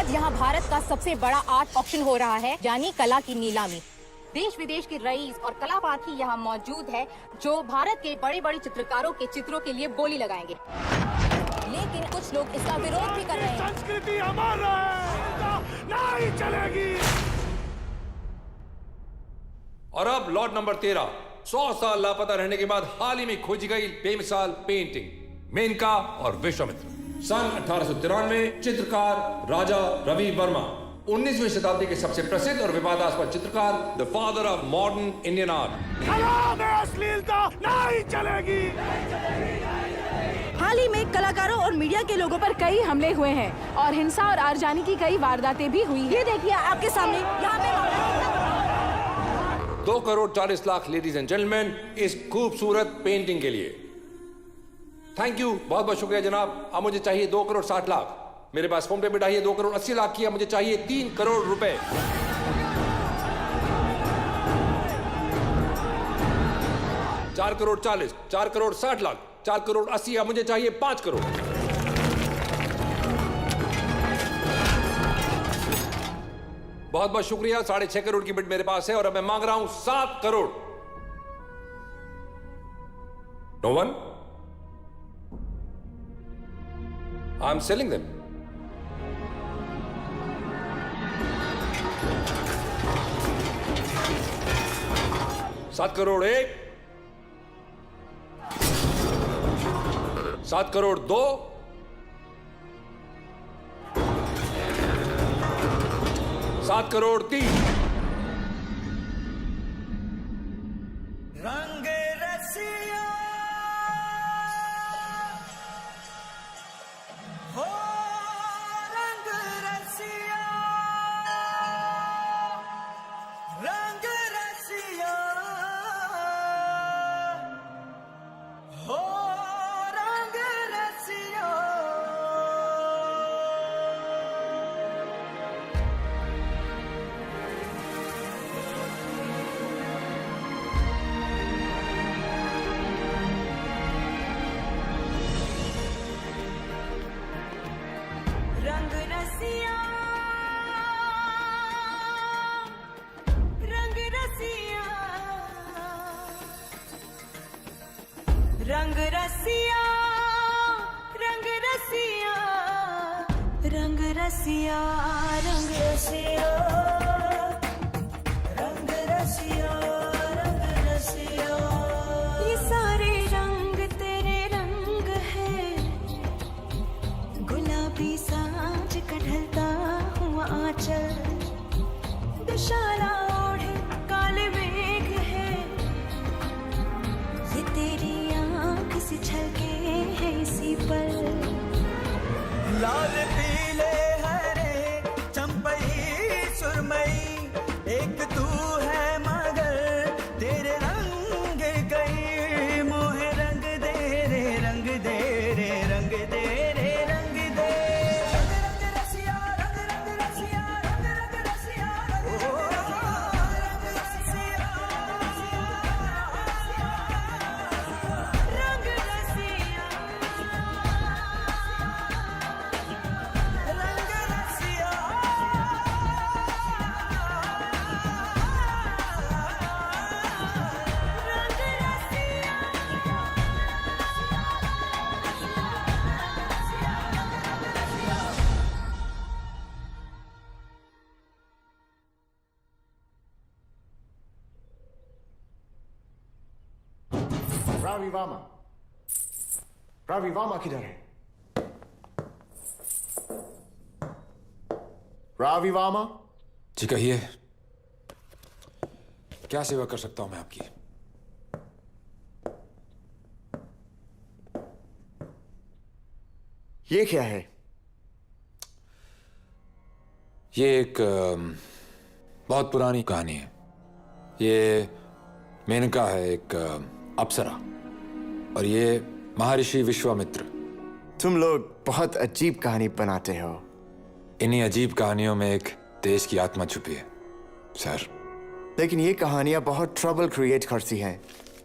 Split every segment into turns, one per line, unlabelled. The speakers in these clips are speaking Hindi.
यहाँ भारत का सबसे बड़ा आर्ट ऑक्शन हो रहा है, यानी कला की नीलामी। देश विदेश के रईस और कलापार्थी यहाँ मौजूद है, जो भारत के बड़े बड़े चित्रकारों के चित्रों के लिए बोली लगाएंगे। लेकिन कुछ लोग इसका विरोध भी कर रहे हैं।
संस्कृति हमारा है, नहीं चलेगी।
और अब लॉट नंबर 13, 100 साल लापता रहने के बाद हाल ही में खोजी गई बेमिसाल पेंटिंग, मेनका और विश्वामित्र। सन 1893 चित्रकार राजा रवि वर्मा, 19वीं शताब्दी के सबसे प्रसिद्ध और विवादास्पद चित्रकार, the father of modern Indian art.
कला में अश्लीलता नहीं चलेगी।
हाल ही में कलाकारों और मीडिया के लोगों पर कई हमले हुए हैं और हिंसा और आगजनी की कई वारदातें भी हुई। ये देखिए आपके सामने यहाँ पे
2 crore 40 lakh ladies and gentleman इस खूबसूरत पेंटिंग के लिए। थैंक यू, बहुत बहुत शुक्रिया जनाब। अब मुझे चाहिए 2 करोड़ 60 लाख। मेरे पास फोन पे बिठा है 2 करोड़ 80 लाख की। मुझे चाहिए 3 करोड़ रुपए। 4 करोड़ 40, 4 करोड़ 60 लाख, 4 करोड़ 80। अब मुझे चाहिए 5 करोड़। बहुत बहुत शुक्रिया। 6.5 करोड़ की बिड मेरे पास है और अब मैं मांग रहा हूं 7 crore. No one? I'm selling them. सात करोड़ 1, 7 करोड़ 2, 7 करोड़ 3।
रंग रसिया हो, रंग रसिया, रंग रसिया हो, रंग रसिया।
रंग रसिया, रंग रसिया, रंग रसिया, रंग रसिया, रंग रसिया, रंग रसिया, रंग रसिया, रंग रसिया। ये सारे रंग तेरे रंग है, गुलाबी सांझ का ढलता हुआ आंचल, दिशाला ओढ़े काले मेघ है। ये तेरी आंख से छलके है इसी पल।
लाल पीले हरे चंपई सुरमई, एक तू है मगर तेरे रंग कई। मोहे रंग दे रे, रंग दे रे, रंग दे रे, रंग दे। रंग रंग रसिया, रंग रंग रसिया, रंग रंग रसिया, रंग रंग रसिया, रंग रसिया।
रावी वामा, रावी वामा किधर है? रावी वामा?
जी कहिए, क्या सेवा कर सकता हूं मैं आपकी?
ये क्या है?
ये एक बहुत पुरानी कहानी है। ये मेनका है, एक अप्सरा, और ये महर्षि विश्वामित्र।
तुम लोग बहुत अजीब कहानी बनाते हो।
इन्हीं अजीब कहानियों में एक देश की आत्मा छुपी है सर।
लेकिन ये कहानियां बहुत ट्रबल क्रिएट करती हैं।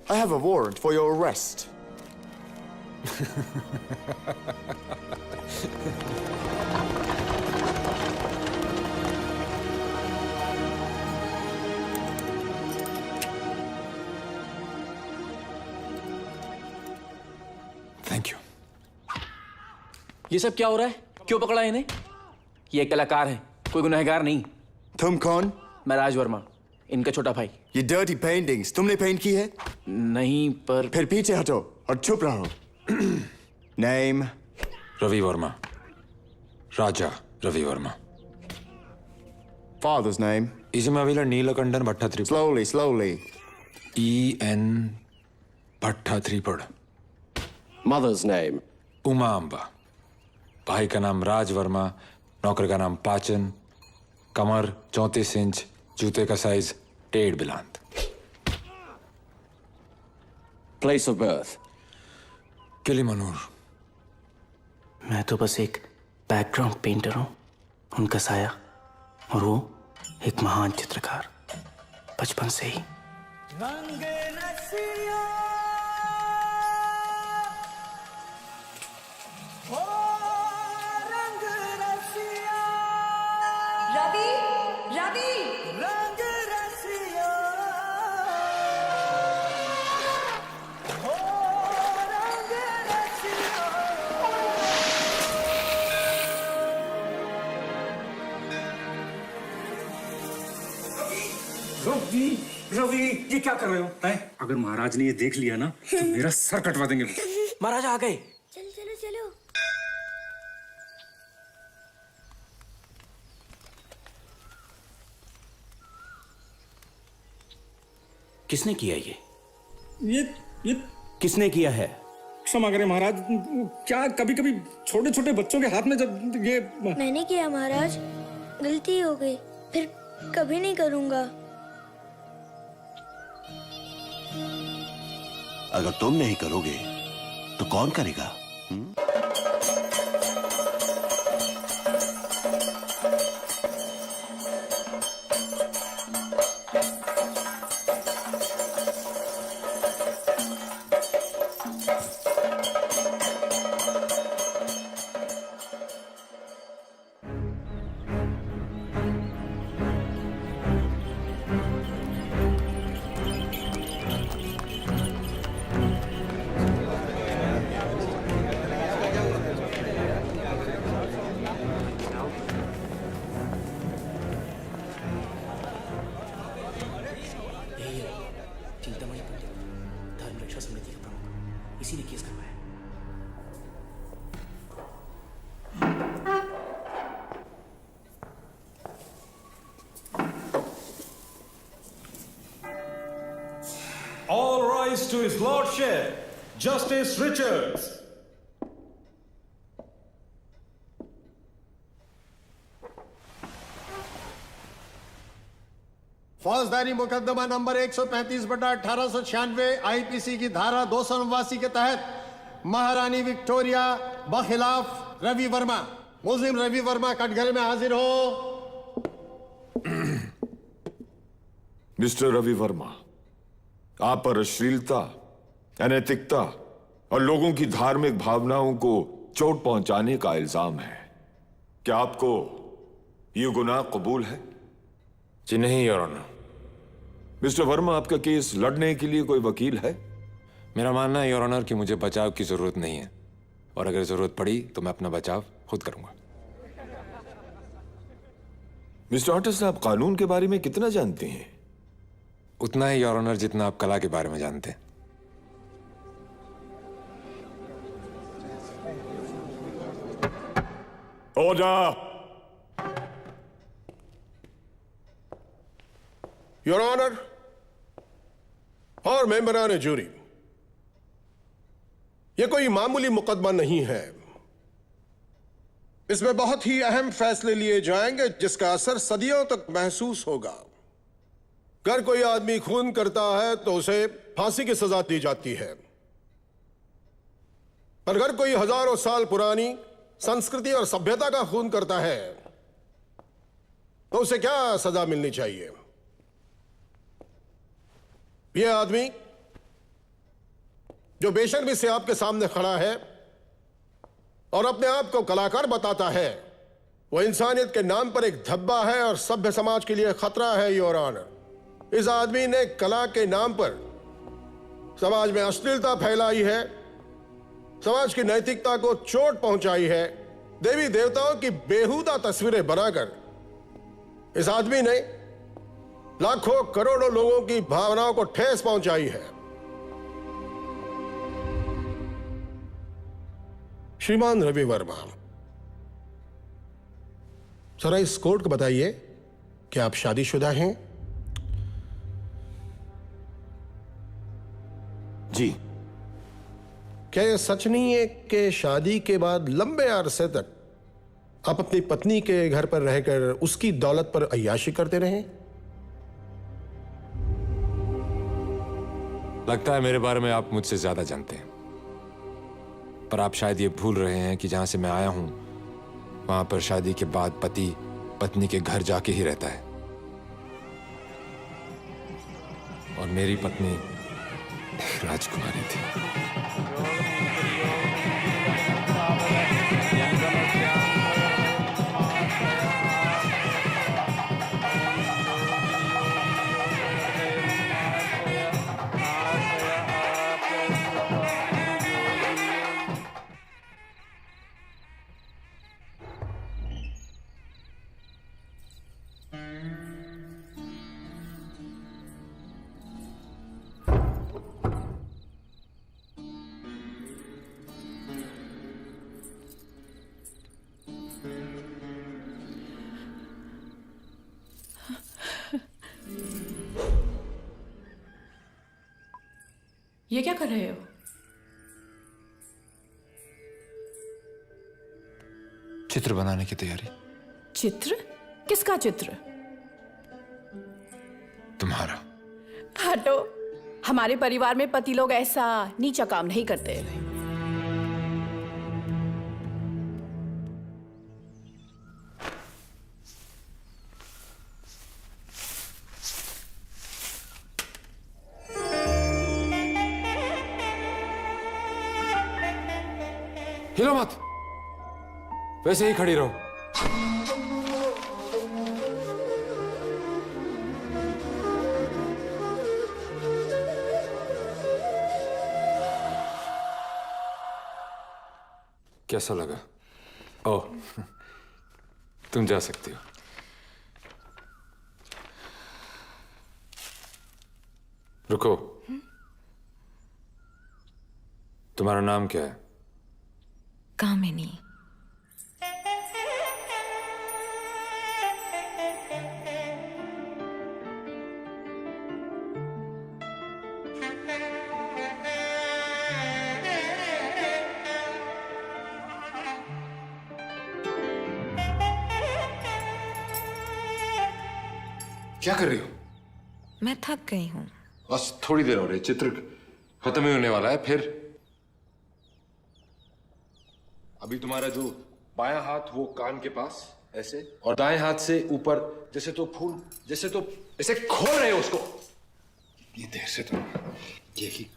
I have a warrant for your arrest.
Thank you.
ये सब क्या हो रहा है? क्यों पकड़ा इन्हें? ये कलाकार है, कोई गुनहगार नहीं।
तुम कौन?
मैं राज वर्मा, इनका छोटा भाई।
ये डर्टी पेंटिंग्स तुमने पेंट की है?
नहीं, पर
फिर पीछे हटो और चुप रहो। Name?
Ravi Varma, Raja Ravi Varma.
Father's name?
Ezhumavila Neelakanthan Bhattathiripad.
Slowly, slowly.
E.N. Bhattathiripad.
Mother's name?
Uma Amba. भाई का नाम राज वर्मा, नौकर का नाम पाचन, कमर 34 इंच, जूते का साइज 1.5 बिलांत।
Place of birth?
किलीमनूर।
मैं तो बस एक बैकग्राउंड पेंटर हूँ, उनका साया, और वो एक महान चित्रकार, बचपन से ही।
रंग रसिया ओ रंग रसिया
रवि, रवि,
रंग रसिया ओ रंग रसिया
रवि, रवि, ये क्या कर रहे हो? हैं? अगर महाराज ने ये देख लिया ना तो मेरा सर कटवा देंगे।
महाराज आ गए।
चलो चलो चलो।
किसने किया ये?
ये
किसने किया है?
क्षमा करें महाराज, क्या कभी कभी छोटे छोटे बच्चों के हाथ में जब ये
मैंने किया महाराज, गलती हो गई, फिर कभी नहीं करूंगा।
अगर तुम नहीं करोगे तो कौन करेगा?
चिंतामणि पंडित, धर्म रक्षा समिति का प्रमुख, इसी ने केस करवाया।
All rise to his lordship, Justice Richards.
फौजदारी मुकदमा नंबर 135/1896 आईपीसी की धारा 289 के तहत महारानी विक्टोरिया बखिलाफ रवि वर्मा, मुस्लिम रवि वर्मा कटघरे में हाजिर हो।
मिस्टर रवि वर्मा, आप पर अश्लीलता, अनैतिकता और लोगों की धार्मिक भावनाओं को चोट पहुंचाने का इल्जाम है। क्या आपको ये गुनाह कबूल है?
जी नहीं योर ऑनर।
मिस्टर वर्मा, आपका केस लड़ने के लिए कोई वकील है?
मेरा मानना है योर ऑनर कि मुझे बचाव की जरूरत नहीं है, और अगर जरूरत पड़ी तो मैं अपना बचाव खुद करूंगा।
मिस्टर ऑटस, आप कानून के बारे में कितना जानते हैं?
उतना ही योर ऑनर जितना आप कला के बारे में जानते हैं।
ऑर्डर।
योर ऑनर और मेंबरान जूरी, यह कोई मामूली मुकदमा नहीं है। इसमें बहुत ही अहम फैसले लिए जाएंगे जिसका असर सदियों तक महसूस होगा। अगर कोई आदमी खून करता है तो उसे फांसी की सजा दी जाती है, पर अगर कोई हजारों साल पुरानी संस्कृति और सभ्यता का खून करता है तो उसे क्या सजा मिलनी चाहिए? यह आदमी जो बेशर्मी से आपके सामने खड़ा है और अपने आप को कलाकार बताता है, वो इंसानियत के नाम पर एक धब्बा है और सभ्य समाज के लिए खतरा है। योर ऑनर, इस आदमी ने कला के नाम पर समाज में अश्लीलता फैलाई है, समाज की नैतिकता को चोट पहुंचाई है, देवी देवताओं की बेहुदा तस्वीरें बनाकर इस आदमी ने लाखों करोड़ों लोगों की भावनाओं को ठेस पहुंचाई है। श्रीमान रवि वर्मा, जरा इस कोर्ट को बताइए कि आप शादीशुदा हैं?
जी।
क्या यह सच नहीं है कि शादी के बाद लंबे अरसे तक आप अपनी पत्नी के घर पर रहकर उसकी दौलत पर अय्याशी करते रहे?
लगता है मेरे बारे में आप मुझसे ज्यादा जानते हैं, पर आप शायद ये भूल रहे हैं कि जहां से मैं आया हूं वहां पर शादी के बाद पति पत्नी के घर जाके ही रहता है, और मेरी पत्नी राजकुमारी थी।
ये क्या कर रहे हो?
चित्र बनाने की तैयारी।
चित्र? किसका चित्र?
तुम्हारा।
हटो, हमारे परिवार में पति लोग ऐसा नीचा काम नहीं करते।
हिलो मत, वैसे ही खड़ी रहो। कैसा लगा? ओह, तुम जा सकती हो। रुको, तुम्हारा नाम क्या है?
कामिनी।
क्या कर रही हो?
मैं थक गई हूँ।
बस थोड़ी देर और है, चित्र खत्म ही होने वाला है। फिर अभी तुम्हारा जो बायां हाथ वो कान के पास ऐसे, और दाएं हाथ से ऊपर, जैसे तो फूल, जैसे तो ऐसे खोल रहे हो उसको। ये देर से तुम ये की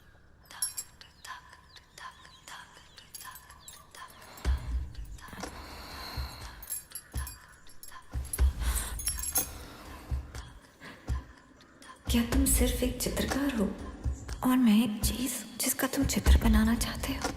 क्या तुम सिर्फ एक चित्रकार हो और मैं एक चीज जिसका तुम चित्र बनाना चाहते हो?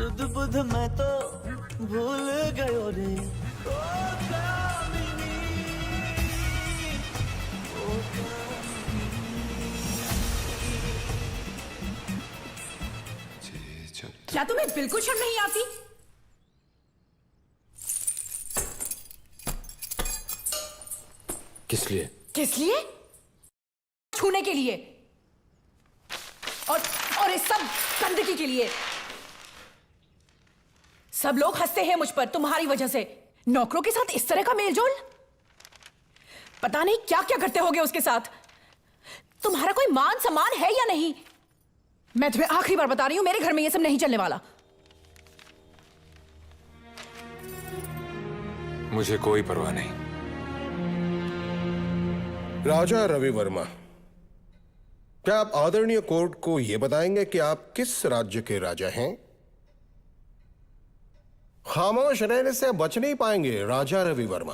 सुध बुध मैं तो भूल गयो रे ओ कामिनी, ओ
क्या तुम्हें बिल्कुल शर्म नहीं आती?
किस लिए?
किस लिए? छूने के लिए और इस सब गंदगी के लिए। सब लोग हंसते हैं मुझ पर तुम्हारी वजह से। नौकरों के साथ इस तरह का मेलजोल, पता नहीं क्या क्या करते होगे उसके साथ। तुम्हारा कोई मान सम्मान है या नहीं? मैं तुम्हें आखिरी बार बता रही हूं, मेरे घर में ये सब नहीं चलने वाला।
मुझे कोई परवाह नहीं।
राजा रवि वर्मा, क्या आप आदरणीय कोर्ट को यह बताएंगे कि आप किस राज्य के राजा हैं? खामोश रहने से बच नहीं पाएंगे राजा रवि वर्मा।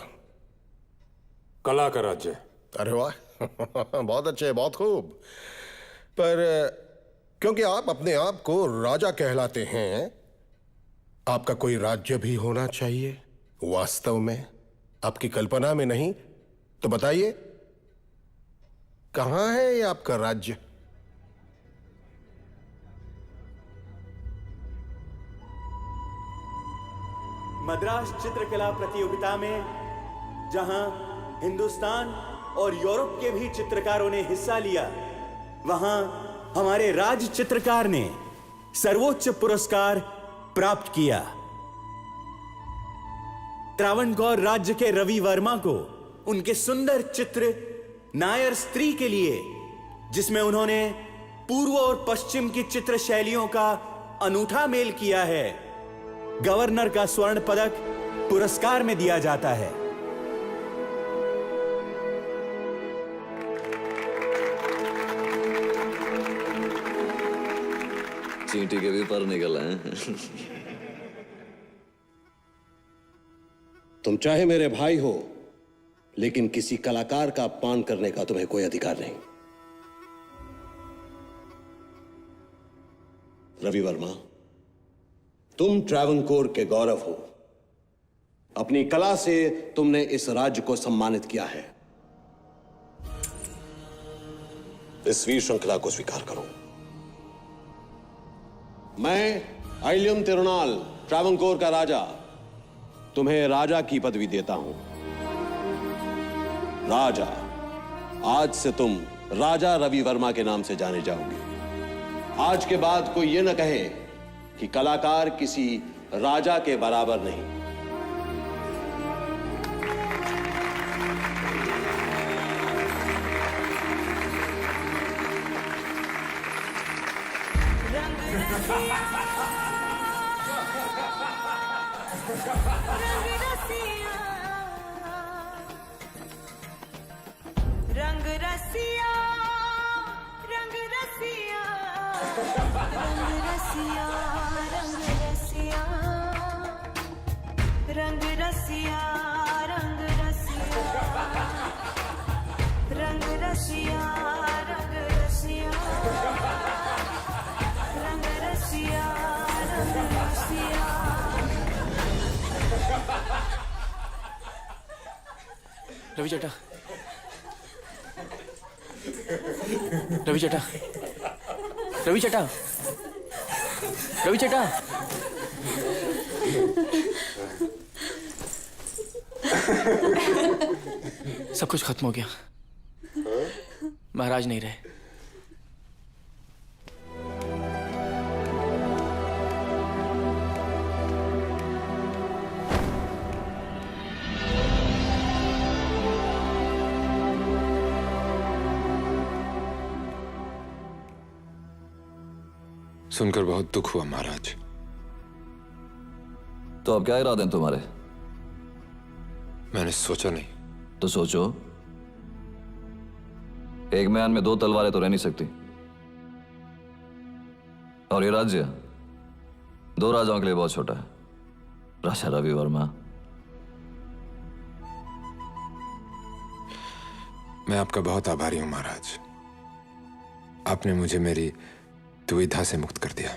कला का राज्य।
अरे वाह बहुत अच्छे, बहुत खूब। पर क्योंकि आप अपने आप को राजा कहलाते हैं, आपका कोई राज्य भी होना चाहिए। वास्तव में आपकी कल्पना में नहीं तो बताइए, कहां है ये आपका राज्य?
मद्रास चित्रकला प्रतियोगिता में जहां हिंदुस्तान और यूरोप के भी चित्रकारों ने हिस्सा लिया, वहां हमारे राज्य चित्रकार ने सर्वोच्च पुरस्कार प्राप्त किया। त्रावणकोर राज्य के रवि वर्मा को उनके सुंदर चित्र नायर स्त्री के लिए, जिसमें उन्होंने पूर्व और पश्चिम की चित्र शैलियों का अनूठा मेल किया है, गवर्नर का स्वर्ण पदक पुरस्कार में दिया जाता है।
चींटी के भी पर निकल आए।
तुम चाहे मेरे भाई हो, लेकिन किसी कलाकार का अपमान करने का तुम्हें कोई अधिकार नहीं। रवि वर्मा, तुम ट्रावनकोर के गौरव हो। अपनी कला से तुमने इस राज्य को सम्मानित किया है। इस वीर श्रृंखला को स्वीकार करो। मैं आइलियम तिरुनाल, ट्रावनकोर का राजा, तुम्हें राजा की पदवी देता हूं। राजा, आज से तुम राजा रवि वर्मा के नाम से जाने जाओगे। आज के बाद कोई यह न कहे कि कलाकार किसी राजा के बराबर नहीं।
रंग रसिया, रंग रसिया, रंग रसिया, रंग रसिया, रंग रसिया, रंग रसिया, रंग रसिया, रंग रसिया, रंग रसिया, रंग रसिया।
रवि चड्ढा, रवि चड्ढा, रवि चड्ढा, रवि चड्ढा। सब कुछ खत्म हो गया। महाराज नहीं रहे।
सुनकर बहुत दुख हुआ महाराज।
तो अब क्या इरादे हैं तुम्हारे?
मैंने सोचा नहीं।
तो सोचो। एक म्यान में दो तलवारें तो रह नहीं सकती। और ये राज्य दो राजाओं के लिए बहुत छोटा है। राजा रवि वर्मा,
मैं आपका बहुत आभारी हूं महाराज। आपने मुझे मेरी दुविधा से मुक्त कर दिया।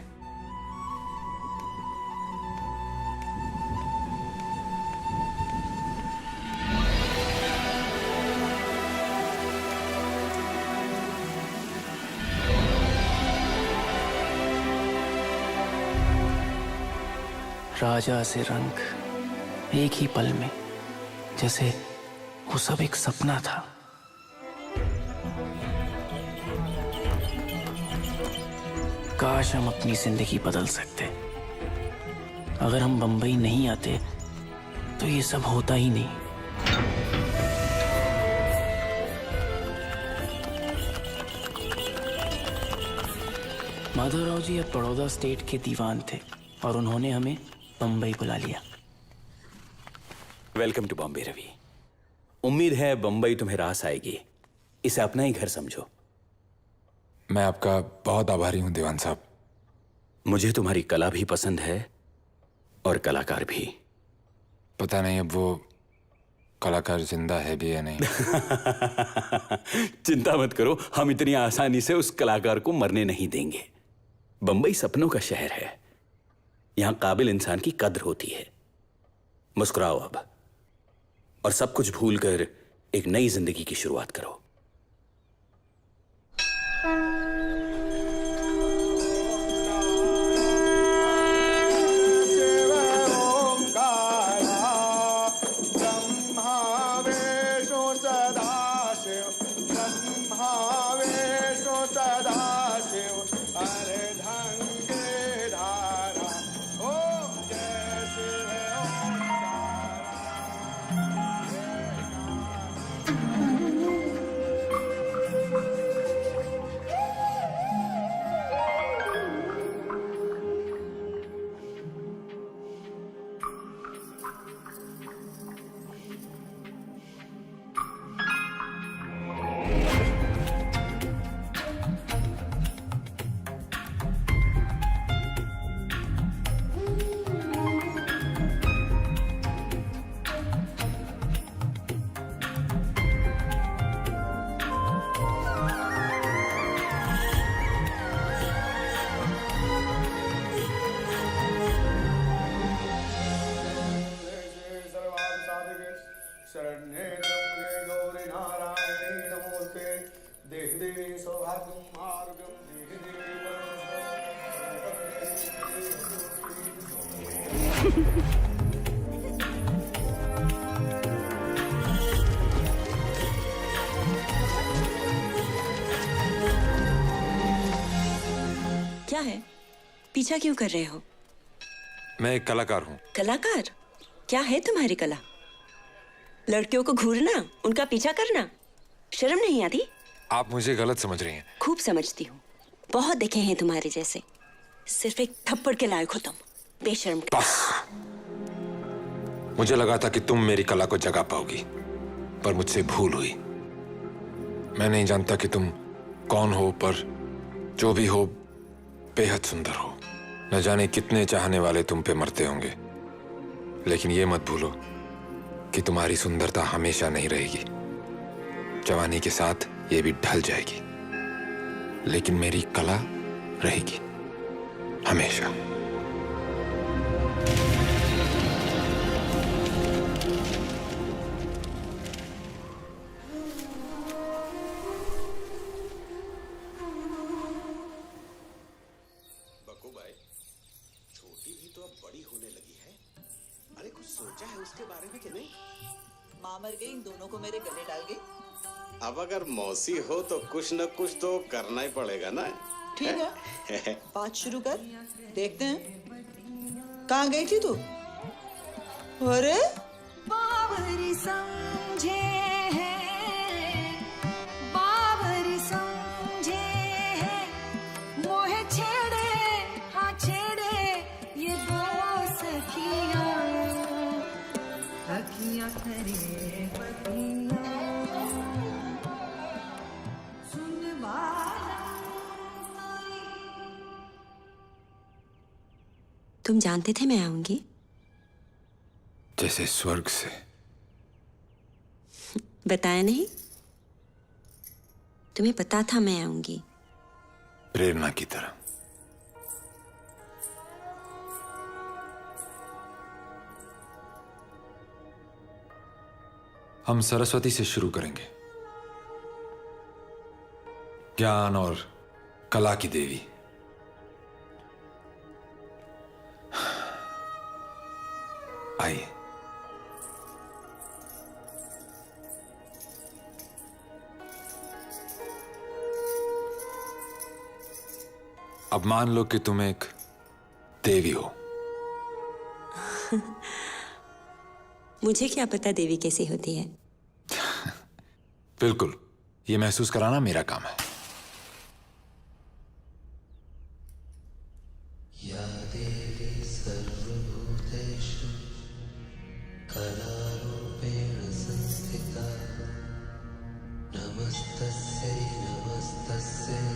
राजा से रंग एक ही पल में, जैसे वो सब एक सपना था। काश हम अपनी जिंदगी बदल सकते। अगर हम बंबई नहीं आते तो ये सब होता ही नहीं। माधवराव जी अब बड़ौदा स्टेट के दीवान थे और उन्होंने हमें बंबई बुला लिया।
Welcome to Bombay Ravi. उम्मीद है बंबई तुम्हें रास आएगी। इसे अपना ही घर समझो।
मैं आपका बहुत आभारी हूं दीवान साहब।
मुझे तुम्हारी कला भी पसंद है और कलाकार भी।
पता नहीं अब वो कलाकार जिंदा है भी या नहीं।
चिंता मत करो, हम इतनी आसानी से उस कलाकार को मरने नहीं देंगे। बंबई सपनों का शहर है। यहां काबिल इंसान की कद्र होती है। मुस्कुराओ अब और सब कुछ भूलकर एक नई जिंदगी की शुरुआत करो।
क्या है? पीछा क्यों कर रहे हो?
मैं एक कलाकार हूं।
कलाकार? क्या है तुम्हारी कला? लड़कियों को घूरना, उनका पीछा करना, शर्म नहीं आती?
आप मुझे गलत समझ रही हैं।
खूब समझती हूँ। बहुत देखे हैं तुम्हारे जैसे। सिर्फ एक थप्पड़ के लायक हो तुम, बेशर्म।
बस। मुझे लगा था कि तुम मेरी कला को जगा पाओगी, पर मुझसे भूल हुई। मैं नहीं जानता कि तुम कौन हो, पर जो भी हो बेहद सुंदर हो। न जाने कितने चाहने वाले तुम पे मरते होंगे, लेकिन ये मत भूलो कि तुम्हारी सुंदरता हमेशा नहीं रहेगी। जवानी के साथ ये भी ढल जाएगी, लेकिन मेरी कला रहेगी हमेशा।
बको भाई, छोटी भी तो अब बड़ी होने लगी है। अरे कुछ सोचा है उसके बारे में कि नहीं?
माँ मर गई, इन दोनों को मेरे गले डाल गई।
अब अगर मौसी हो तो कुछ न कुछ तो करना ही पड़ेगा ना।
ठीक है, बात शुरू कर, देखते हैं। कहाँ गई थी तू? अरे
बावरी समझे हैं, बावरी समझे हैं, मोहे छेड़े, हाँ छेड़े ये दो सखियाँ, सखियाँ करे पतियाँ, सुन वाला।
तुम जानते थे मैं आऊंगी?
जैसे स्वर्ग से।
बताया नहीं? तुम्हें पता था मैं आऊंगी।
प्रेरणा की तरह। हम सरस्वती से शुरू करेंगे। ज्ञान और कला की देवी।
भाई। अब मान लो कि तुम एक देवी हो।
मुझे क्या पता देवी कैसी होती है।
बिल्कुल, ये महसूस कराना मेरा काम है।
या देवी सर्वभूतेषु कलारूपेण संस्थिता नमस्तस्यै नमस्तस्यै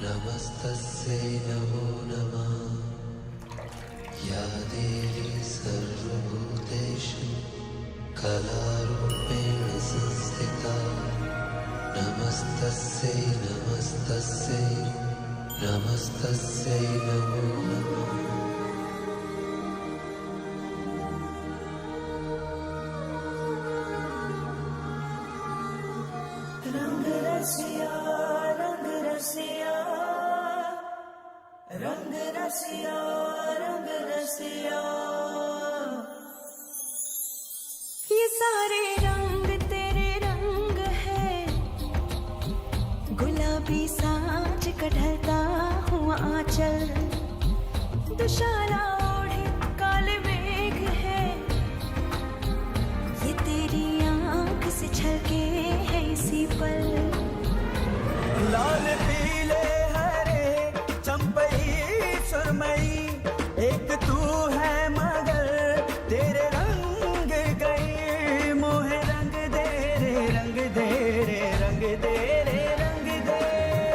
नमस्तस्यै नमो नमः। या देवी सर्वभूतेषु कलारूपेण संस्थिता नमस्तस्यै नमस्तस्यै नमस्तस्यै नमो नमः।
रंग रसिया रंग रसिया रंग रसिया रंग रसिया ये सारे रंग तेरे रंग है गुलाबी सांच का ढलता हुआ आंचल दुशाला ओढ़े काले मेघ है ये तेरी आंख से छलके है इसी पल।
लाल पीले हरे चंपई सुरमई एक तू है मगर तेरे रंग गई मोहे रंग दे रे रंग दे रे रंग दे रे रंग दे।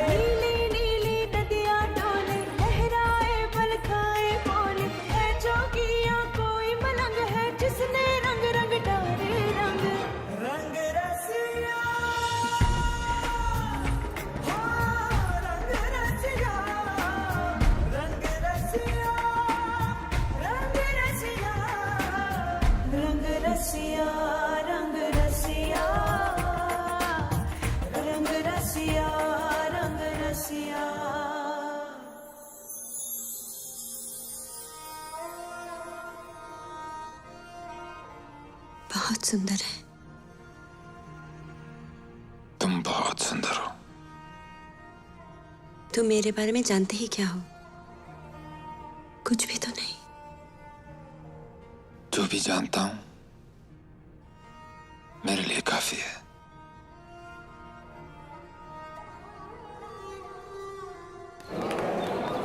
नीली नीली नदियाँ डोले लहराए बल खाए बोले है जोगिया कोई मलंग है जिसने रंग रंग डाले रंग
रंग रसिया रंग रसिया रंग रसिया
रंग रसिया रंग रसिया रंग रसिया रंग रसिया रंग रसिया।
बहुत सुंदर है।
तुम बहुत सुंदर हो।
तुम मेरे बारे में जानते ही क्या हो? कुछ भी तो नहीं।
जो भी जानता हूं मेरे लिए काफी है।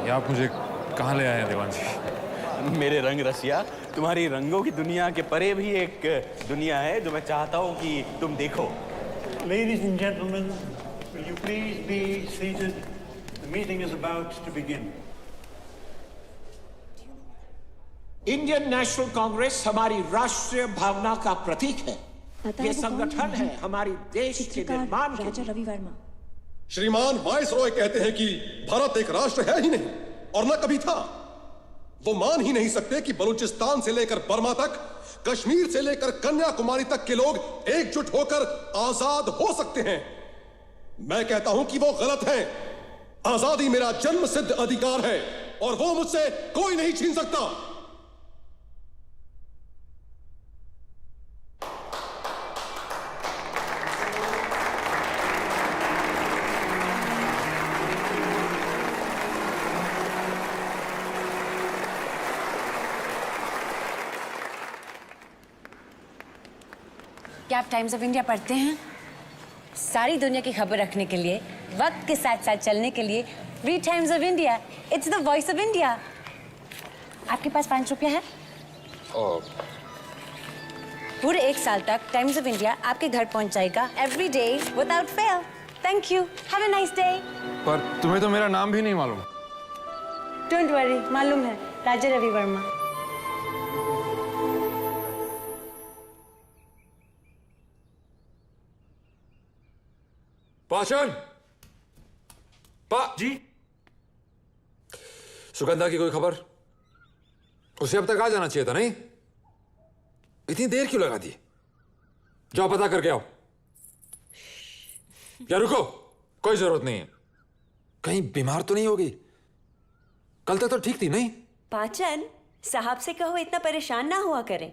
ये आप मुझे कहाँ ले आए हैं देवान जी?
मेरे रंग रसिया, तुम्हारी रंगों की दुनिया के परे भी एक दुनिया है जो मैं चाहता हूं कि तुम देखो।
Ladies and gentlemen, will you please be seated? The meeting is about to begin.
Indian national Congress हमारी राष्ट्रीय भावना का प्रतीक है। ये संगठन है हमारी देश के निर्माण के
राजा रवि वर्मा। श्रीमान वाइसरॉय कहते हैं कि भारत एक राष्ट्र है ही नहीं और न कभी था। वो मान ही नहीं सकते कि बलूचिस्तान से लेकर बर्मा तक, कश्मीर से लेकर कन्याकुमारी तक के लोग एकजुट होकर आजाद हो सकते हैं। मैं कहता हूं कि वो गलत है। आजादी मेरा जन्म सिद्ध अधिकार है और वो मुझसे कोई नहीं छीन सकता।
क्या आप टाइम्स ऑफ इंडिया पढ़ते हैं? सारी दुनिया की खबर रखने के लिए, वक्त के साथ साथ चलने के लिए read times of India. It's the voice of India. आपके पास 5 रुपया है? पूरे 1 साल तक टाइम्स ऑफ इंडिया आपके घर पहुंच जाएगा every day without fail. Thank you. Have a nice day.
पर तुम्हें तो मेरा नाम भी नहीं मालूम।
डोंट वरी, मालूम है, राजा रवि वर्मा।
पाचन जी, सुगंधा की कोई खबर? उसे अब तक आ जाना चाहिए था, नहीं? इतनी देर क्यों लगा दी? जाओ पता करके आओ। या रुको, कोई जरूरत नहीं है। कहीं बीमार तो नहीं होगी? कल तक तो ठीक थी, नहीं?
पाचन, साहब से कहो इतना परेशान ना हुआ करें।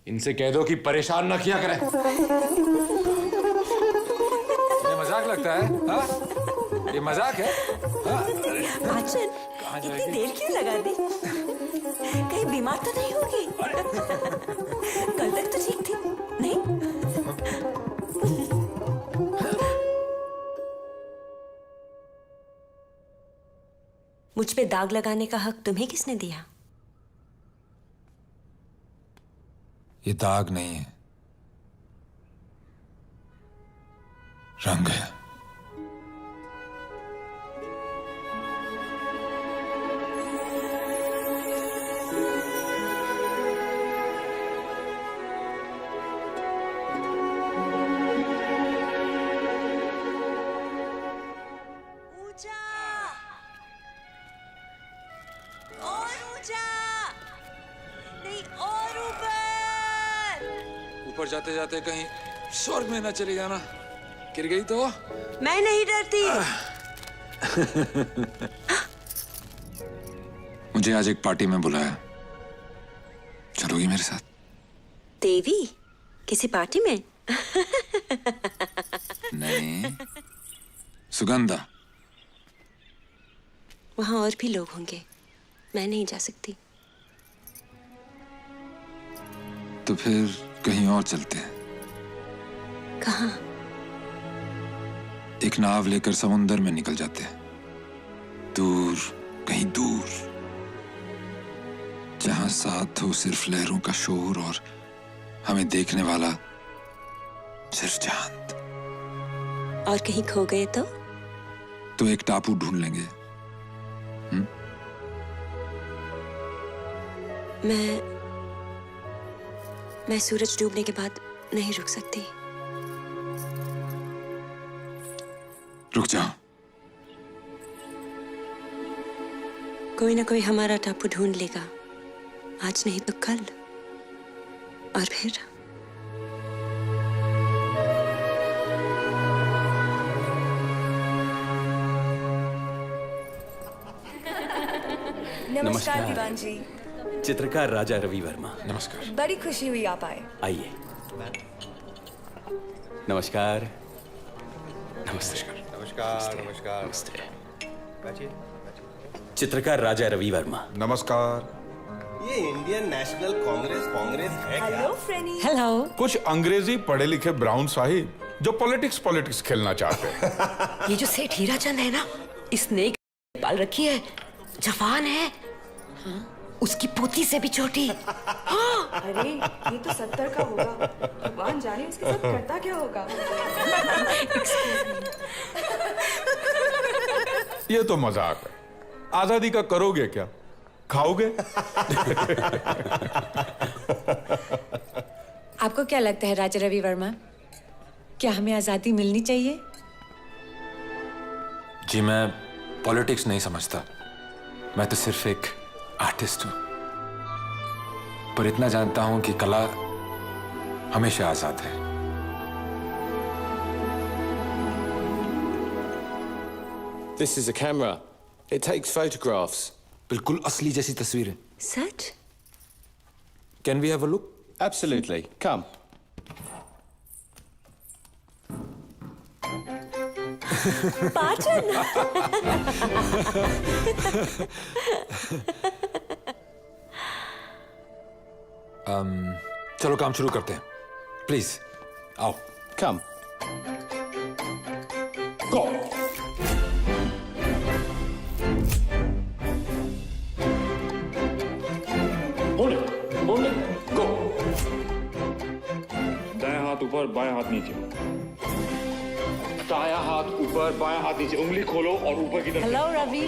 इनसे कह दो कि परेशान ना किया करें।
ये मजाक लगता है? हाँ? ये मजाक है? हाँ?
आचन, इतनी देर क्यों लगा दी? कहीं बीमार तो नहीं होगी? कल तक तो ठीक थी, नहीं? मुझ पे दाग लगाने का हक तुम्हें किसने दिया?
ये दाग नहीं है, रंग है। ऊपर जाते जाते कहीं स्वर्ग में न चली जाना, गिर गई तो?
मैं नहीं डरती।
मुझे आज एक पार्टी में बुलाया, चलोगी मेरे साथ?
देवी, किसी पार्टी में?
नहीं, सुगंधा।
वहां और भी लोग होंगे, मैं नहीं जा सकती।
तो फिर कहीं और चलते हैं।
कहाँ?
एक नाव लेकर समुंदर में निकल जाते हैं, दूर, कहीं दूर, जहां साथ हो सिर्फ लहरों का शोर और हमें देखने वाला सिर्फ चांद।
और कहीं खो गए तो?
तो एक टापू ढूंढ लेंगे।
मैं सूरज डूबने के बाद नहीं रुक सकती।
रुक जाओ।
कोई ना कोई हमारा टापू ढूंढ लेगा, आज नहीं तो कल, और फिर
नमस्कार
दीवान जी।
चित्रकार राजा रवि वर्मा।
नमस्कार।
बड़ी खुशी हुई आप आए।
आइए। नमस्कार। नमस्ते।
नमस्कार। नमस्कार।
नमस्ते। चित्रकार राजा रवि वर्मा।
नमस्कार।
ये इंडियन नेशनल कांग्रेस है क्या?
हेलो फ्रेंडी।
हेलो।
कुछ अंग्रेजी पढ़े लिखे ब्राउन साहिब जो पॉलिटिक्स खेलना चाहते हैं।
ये जो सेठ हीराचंद है ना, इसने पाल रखी है, जवान है, उसकी पोती से भी छोटी। हाँ।
अरे ये तो 70 का होगा, भगवान जाने उसके साथ करता क्या होगा।
ये तो मजाक है। आजादी का करोगे क्या? खाओगे?
आपको क्या लगता है राजा रवि वर्मा, क्या हमें आजादी मिलनी चाहिए?
जी मैं पॉलिटिक्स नहीं समझता, मैं तो सिर्फ एक आर्टिस्ट हूं, पर इतना जानता हूं कि कला हमेशा आजाद है।
This is a camera. It takes photographs.
बिल्कुल असली जैसी तस्वीर है।
सच?
Can we have a look?
Absolutely. Come.
पाचन।
चलो काम शुरू करते हैं, प्लीज आओ।
Come.
Go.
Go. दायां हाथ ऊपर, बायां हाथ नीचे। दायां हाथ ऊपर, बायां हाथ नीचे। उंगली खोलो और ऊपर की तरफ।
Hello Ravi.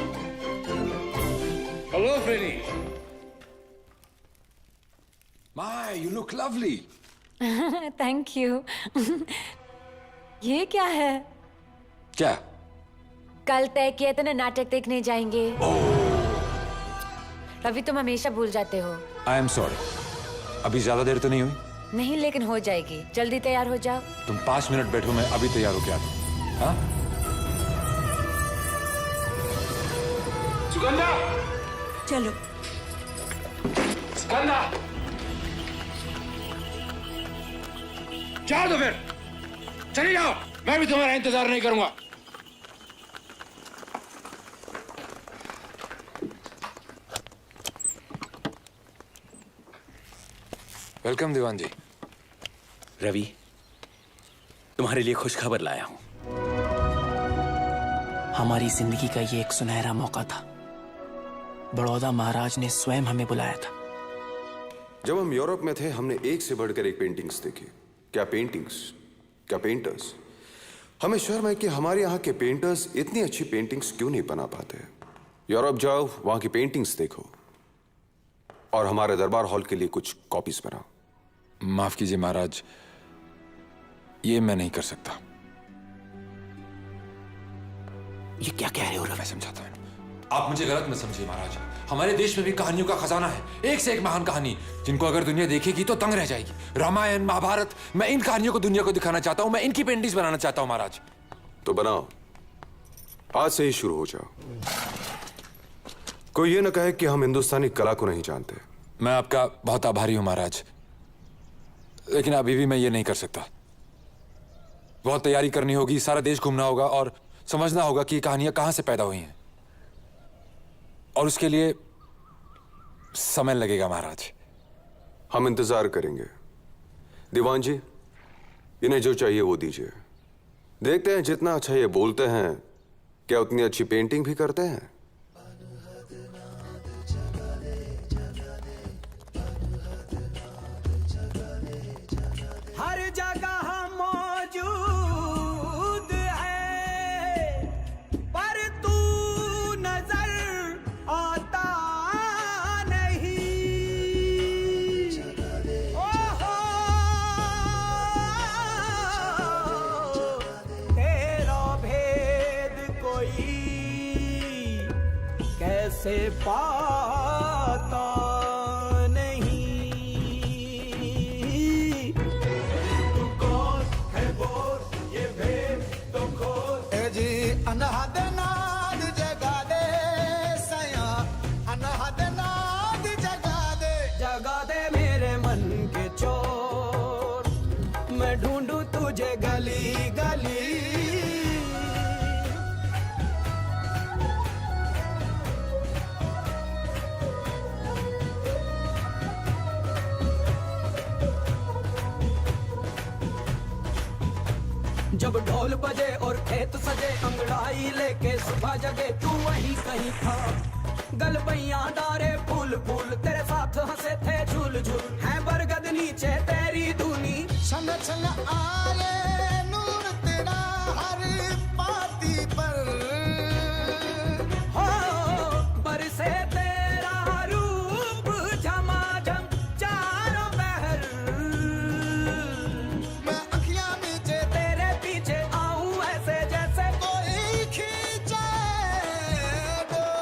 Hello friendy.
My, you look lovely.
Thank you. ये क्या है?
क्या?
कल तय किए थे ना नाटक देखने जाएंगे। रवि तुम हमेशा भूल जाते हो।
I am sorry. अभी ज्यादा देर तो नहीं हुई?
नहीं, लेकिन हो जाएगी। जल्दी तैयार हो जाओ।
तुम 5 मिनट बैठो, मैं अभी तैयार होके आता हूं। हाँ?
सुगंधा।
चलो।
गंदा जाओ तो फिर चले जाओ, मैं भी तुम्हारा इंतजार नहीं करूंगा।
वेलकम दीवान जी।
रवि, तुम्हारे लिए खुशखबर लाया हूं।
हमारी जिंदगी का ये एक सुनहरा मौका था। बड़ौदा महाराज ने स्वयं हमें बुलाया था।
जब हम यूरोप में थे हमने एक से बढ़कर एक पेंटिंग्स देखी। क्या पेंटिंग्स, क्या पेंटर्स। हमें शर्म है कि हमारे यहाँ के पेंटर्स इतनी अच्छी पेंटिंग्स क्यों नहीं बना पाते। यूरोप जाओ, वहां की पेंटिंग्स देखो और हमारे दरबार हॉल के लिए कुछ कॉपीज बनाओ।
माफ कीजिए महाराज, ये मैं नहीं कर सकता।
ये क्या कह रहे हो रवि?
मैं समझाता हूं। आप मुझे गलत मत समझिए महाराज, हमारे देश में भी कहानियों का खजाना है, एक से एक महान कहानी, जिनको अगर दुनिया देखेगी तो दंग रह जाएगी। रामायण, महाभारत, मैं इन कहानियों को दुनिया को दिखाना चाहता हूं। मैं इनकी पेंटिंग्स बनाना चाहता हूं महाराज।
तो बनाओ, आज से ही शुरू हो जाओ। कोई ये न कहे कि हम हिंदुस्तानी कला को नहीं जानते।
मैं आपका बहुत आभारी हूं महाराज, लेकिन अभी भी मैं ये नहीं कर सकता। बहुत तैयारी करनी होगी, सारा देश घूमना होगा और समझना होगा कि कहानियां कहां से पैदा हुई हैं, और उसके लिए समय लगेगा महाराज।
हम इंतजार करेंगे। दीवान जी, इन्हें जो चाहिए वो दीजिए। देखते हैं जितना अच्छा ये बोलते हैं, क्या उतनी अच्छी पेंटिंग भी करते हैं।
हर जगह मौजूद है पर तू नजर आता नहीं। ओहो तेरा भेद कोई कैसे पाता अनहद नाद जगा दे सया, अनहद नाद जगा दे मेरे मन के चोर। मैं ढूंढूं तुझे गली गली। जब ढोल बजे और खेत सजे, अंगड़ाई लेके सुबह जगे, तू वहीं कहीं था। गलबैया डारे फूल फूल, तेरे साथ हंसे थे झूल झूल। है बरगद नीचे तेरी धुनी, छन छन आए नूर तेरा हर पाती पर। हो बरसे तेरा रूप झमाझम चारों पहर। मैं अखियां नीचे तेरे पीछे आऊं ऐसे जैसे कोई खींचे डोर।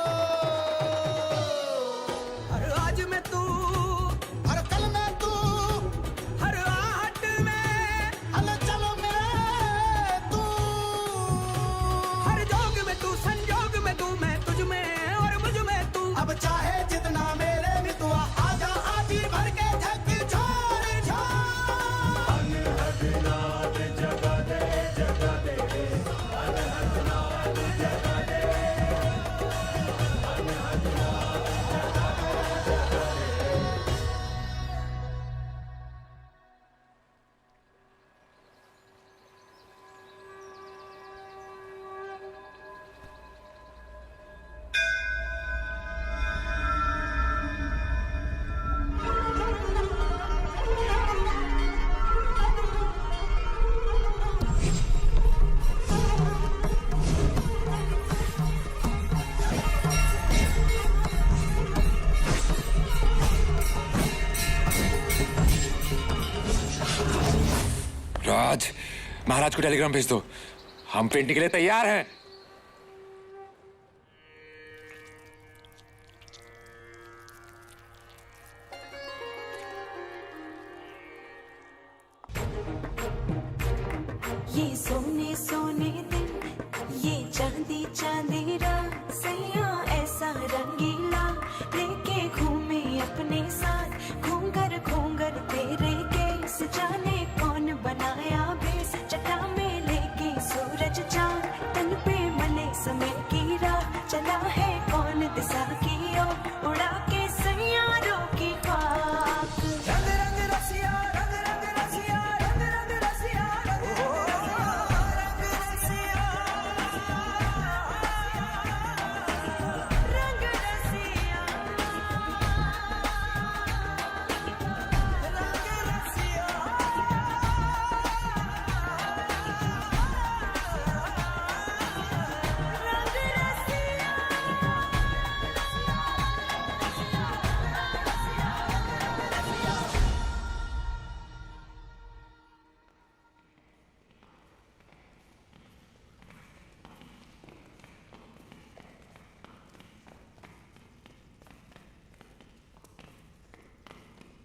हर आज में तू, हर कल में तू, हर आहट में हलचल में तू। हर जोग में तू, संजोग में तू, मैं तुझ में और मुझ में तू। अब चाहे जितना मेरे मितुआ, आजा आजी भर के झक छोड़ छोड़। अनहद नाद जगा दे जगा दे, अनहद नाद जगा दे, अनहद नाद जगा दे जगा दे।
राज, महाराज को टेलीग्राम भेज दो, हम पेंटिंग के लिए तैयार हैं।
ये सोने सोने दिन, ये चांदी चांदी रात, सैया ऐसा रंगीला लेके घूमे अपने साथ घूंगर तेरे केस जाने कौन बनाया भेस चटा में लेके सूरज चांद तन पे मले समय की राह चला है कौन दिशा की ओर उड़ा के सैयारों की खाक
रंग रंग रसिया रंग रंग रसिया रंग रंग रसिया रंग रंग रसिया
रंग रसिया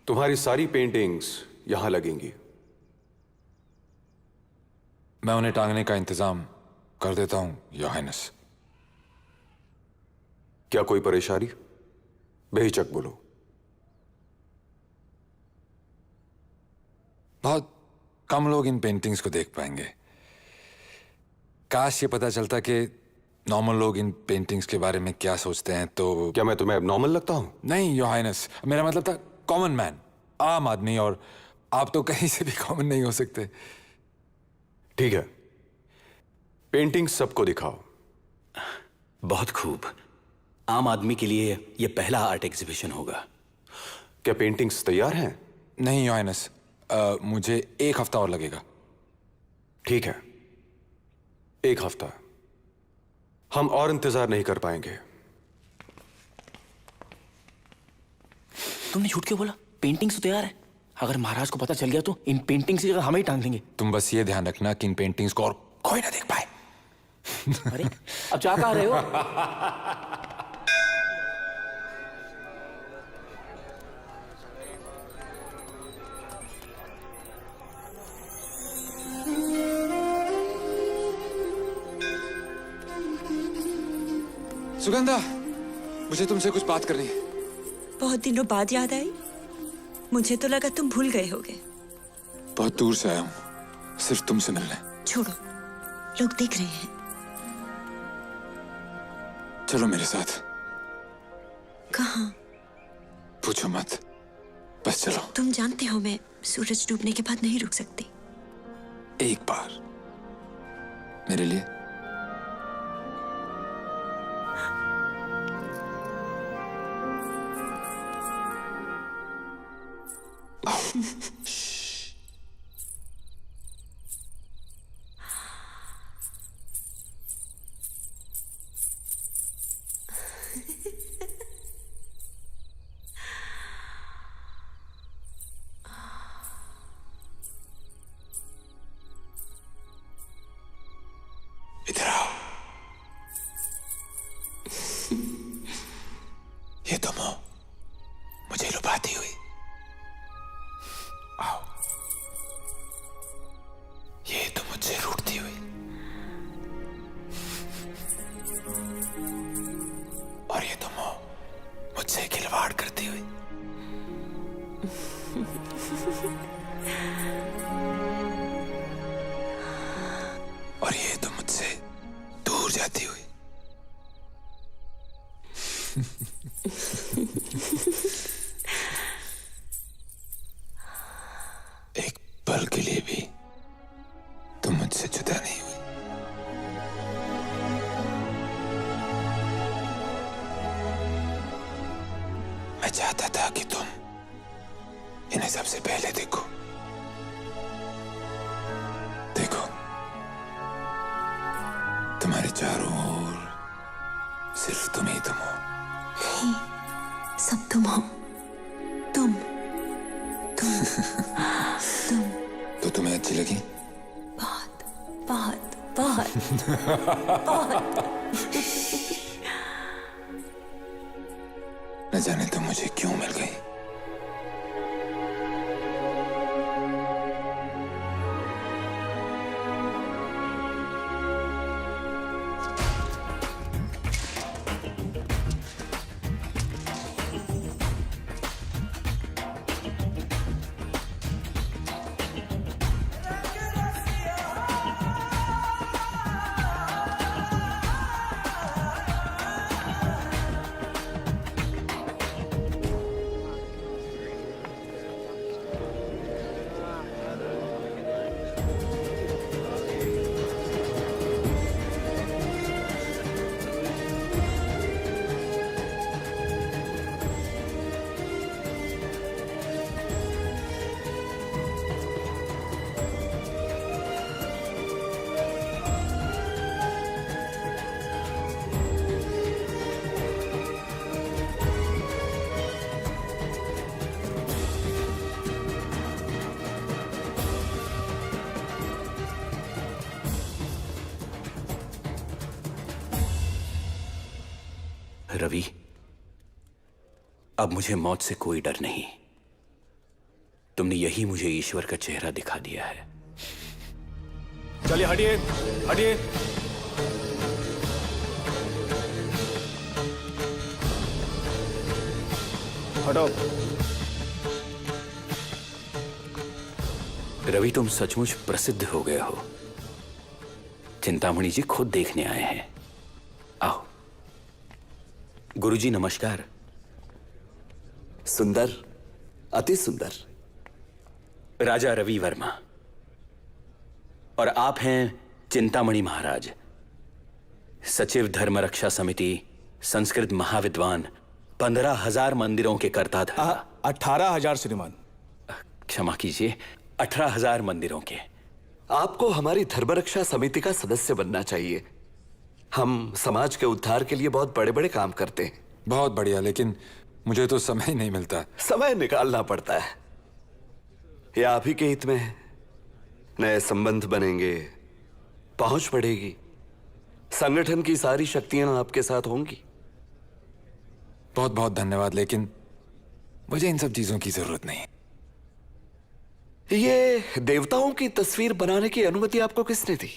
तुम्हारी सारी पेंटिंग्स यहां लगेंगी।
मैं उन्हें टांगने का इंतजाम कर देता हूं, योर हाइनेस।
क्या कोई परेशानी? बेहिचक बोलो।
बहुत कम लोग इन पेंटिंग्स को देख पाएंगे। काश ये पता चलता कि नॉर्मल लोग इन पेंटिंग्स के बारे में क्या सोचते हैं। तो
क्या मैं तुम्हें एबनॉर्मल लगता हूं?
नहीं योर हाइनेस, मेरा मतलब था कॉमन मैन, आम आदमी, और आप तो कहीं से भी कॉमन नहीं हो सकते।
ठीक है, पेंटिंग सबको दिखाओ।
बहुत खूब। आम आदमी के लिए यह पहला आर्ट एग्जीबिशन होगा।
क्या पेंटिंग्स तैयार हैं?
नहीं योर हाइनेस, मुझे 1 हफ्ता और लगेगा।
ठीक है, 1 हफ्ता। हम और इंतजार नहीं कर पाएंगे।
तुमने झूठ क्यों बोला? पेंटिंग्स तो तैयार है। अगर महाराज को पता चल गया तो इन पेंटिंग्स की जगह हमें ही टांग देंगे।
तुम बस ये ध्यान रखना कि इन पेंटिंग्स को और कोई ना देख पाए।
अरे अब जा कहाँ रहे हो?
सुगंधा, मुझे तुमसे कुछ बात करनी है।
बहुत दिनों बाद याद आई? मुझे तो लगा तुम भूल गए होगे।
बहुत दूर से आया हूं, सिर्फ तुमसे मिलने।
छोड़ो, लोग देख रहे हैं।
चलो मेरे साथ।
कहाँ?
पूछो मत, बस चलो।
तुम जानते हो मैं सूरज डूबने के बाद नहीं रुक सकती।
एक बार मेरे लिए। इधर आओ। ये तुम हो, मुझे लुभाती हुई। आओ। ये तुम मुझसे रूठती हुई। और ये तुम हो, मुझसे खिलवाड़ करती हुई। और ये तुम मुझसे दूर जाती हुई। एक पल के लिए भी तुम मुझसे जुदा नहीं हुई। मैं चाहता था कि तुम इन्हें सबसे पहले देखो। देखो, तुम्हारे चारों ओर सिर्फ तुम ही तुम हो।
नहीं, सब तुम हो। तुम
तो तुम्हें अच्छी लगी?
बहुत बहुत बहुत बहुत।
न जाने तुम मुझे क्यों मिल गई।
रवि, अब मुझे मौत से कोई डर नहीं। तुमने यही मुझे ईश्वर का चेहरा दिखा दिया है।
चलिए हटिए, हटिए।
हटो। रवि, तुम सचमुच प्रसिद्ध हो गए हो। चिंतामणि जी खुद देखने आए हैं। आओ। गुरुजी नमस्कार।
सुंदर, अति सुंदर।
राजा रवि वर्मा। और आप हैं चिंतामणि महाराज, सचिव धर्म रक्षा समिति, संस्कृत महाविद्वान, 15,000 मंदिरों के कर्ता धर्ता।
18,000 श्रीमान।
क्षमा कीजिए, 18,000 मंदिरों के।
आपको हमारी धर्मरक्षा समिति का सदस्य बनना चाहिए। हम समाज के उद्धार के लिए बहुत बड़े बड़े काम करते हैं।
बहुत बढ़िया, लेकिन मुझे तो समय ही नहीं मिलता।
समय निकालना पड़ता है। ये आप ही के हित में है। नए संबंध बनेंगे, पहुंच बढ़ेगी, संगठन की सारी शक्तियां आपके साथ होंगी।
बहुत बहुत धन्यवाद, लेकिन मुझे इन सब चीजों की जरूरत नहीं।
ये देवताओं की तस्वीर बनाने की अनुमति आपको किसने दी?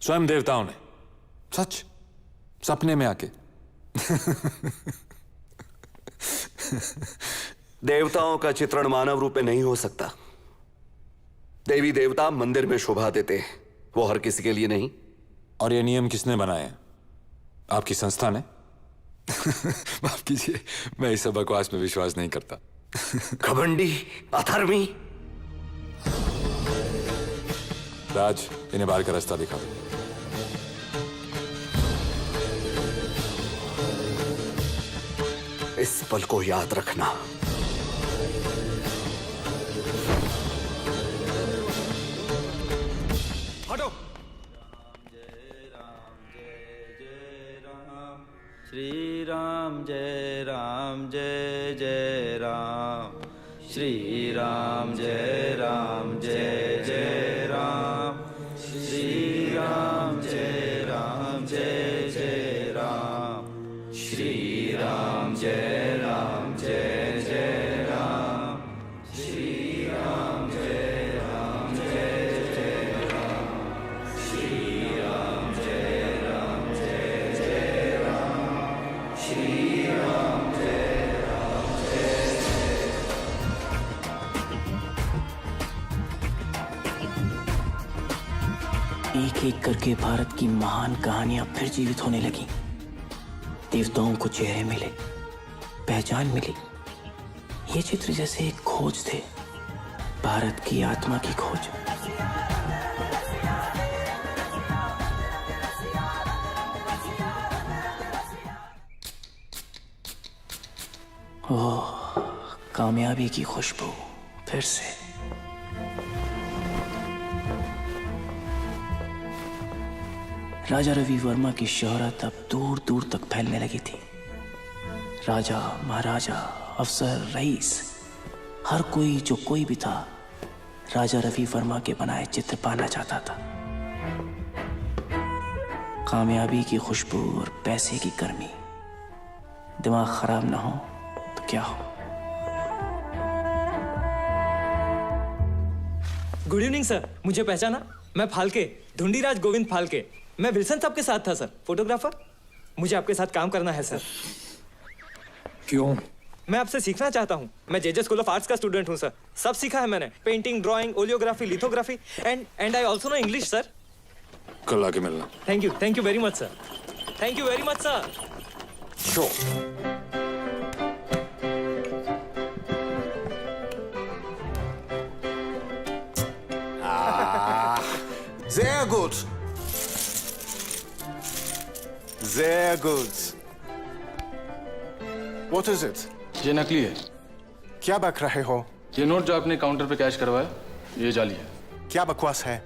स्वयं देवताओं ने। सच, सपने में आके।
देवताओं का चित्रण मानव रूप में नहीं हो सकता। देवी देवता मंदिर में शोभा देते हैं, वो हर किसी के लिए नहीं।
और ये नियम किसने बनाए हैं? आपकी संस्था ने? माफ कीजिए, मैं इस सब बकवास में विश्वास नहीं करता।
घमंडी, अधर्मी।
राज, इन्हें बाहर का रास्ता दिखा।
इस पल को याद रखना।
हटो।
श्री राम जय राम जय जय राम। श्री राम जय राम जय जय राम। श्री राम जय राम जय जय राम। श्री राम जय राम जय जय राम। श्री राम जय राम जय जय राम। श्री राम जय राम जय जय राम। श्री राम जय राम जय जय।
एक एक करके भारत की महान कहानियां फिर जीवित होने लगी। देवताओं को चेहरे मिले, पहचान मिली। ये चित्र जैसे एक खोज थे, भारत की आत्मा की खोज। ओह, कामयाबी की खुशबू फिर से। राजा रवि वर्मा की शोहरत अब दूर दूर तक फैलने लगी थी। राजा, महाराजा, अफसर, रईस, हर कोई जो कोई भी था, राजा रवि वर्मा के बनाए चित्र पाना चाहता था। कामयाबी की खुशबू और पैसे की गर्मी। दिमाग खराब ना हो तो क्या हो।
गुड इवनिंग सर, मुझे पहचाना? मैं फाल्के, ढूंढीराज गोविंद फाल्के। मैं विल्सन साहब के साथ था सर, फोटोग्राफर। मुझे आपके साथ काम करना है सर।
क्यों?
मैं आपसे सीखना चाहता हूँ। मैं जेजे स्कूल ऑफ आर्ट्स का स्टूडेंट हूँ सर। सब सीखा है मैंने, painting, drawing, oleography, lithography and I also know English sir.
कल आके मिलना।
Thank you very much sir. Thank you very much sir.
Sehr gut. Sehr gut.
What is it? ये नकली है।
क्या बक रहे हो?
ये नोट जो आपने काउंटर पे कैश करवाया, ये जाली है।
क्या बकवास है?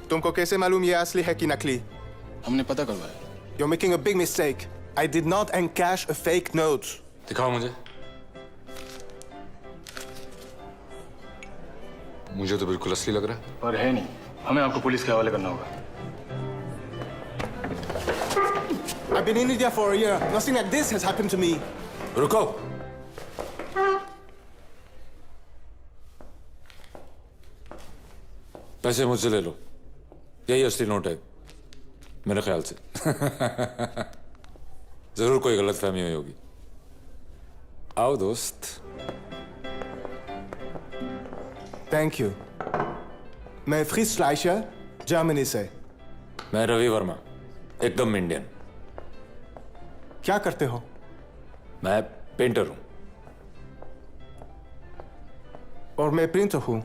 तुमको कैसे मालूम ये असली है कि नकली?
हमने पता करवाया।
You're making a big mistake. I did not encash a fake note.
दिखाओ मुझे। मुझे तो बिल्कुल असली लग रहा है।
पर है नहीं। हमें आपको पुलिस के हवाले करना होगा।
been in India for a year. Nothing like this has happened to me.
रुको। पैसे मुझसे ले लो, यही असली नोट है मेरे ख्याल से। जरूर कोई गलतफहमी हुई होगी। आओ दोस्त।
Thank you. मैं Fritz Schleicher, जर्मनी से।
मैं रवि वर्मा, एकदम इंडियन।
क्या करते हो?
मैं पेंटर हूं।
और मैं प्रिंटर हूं।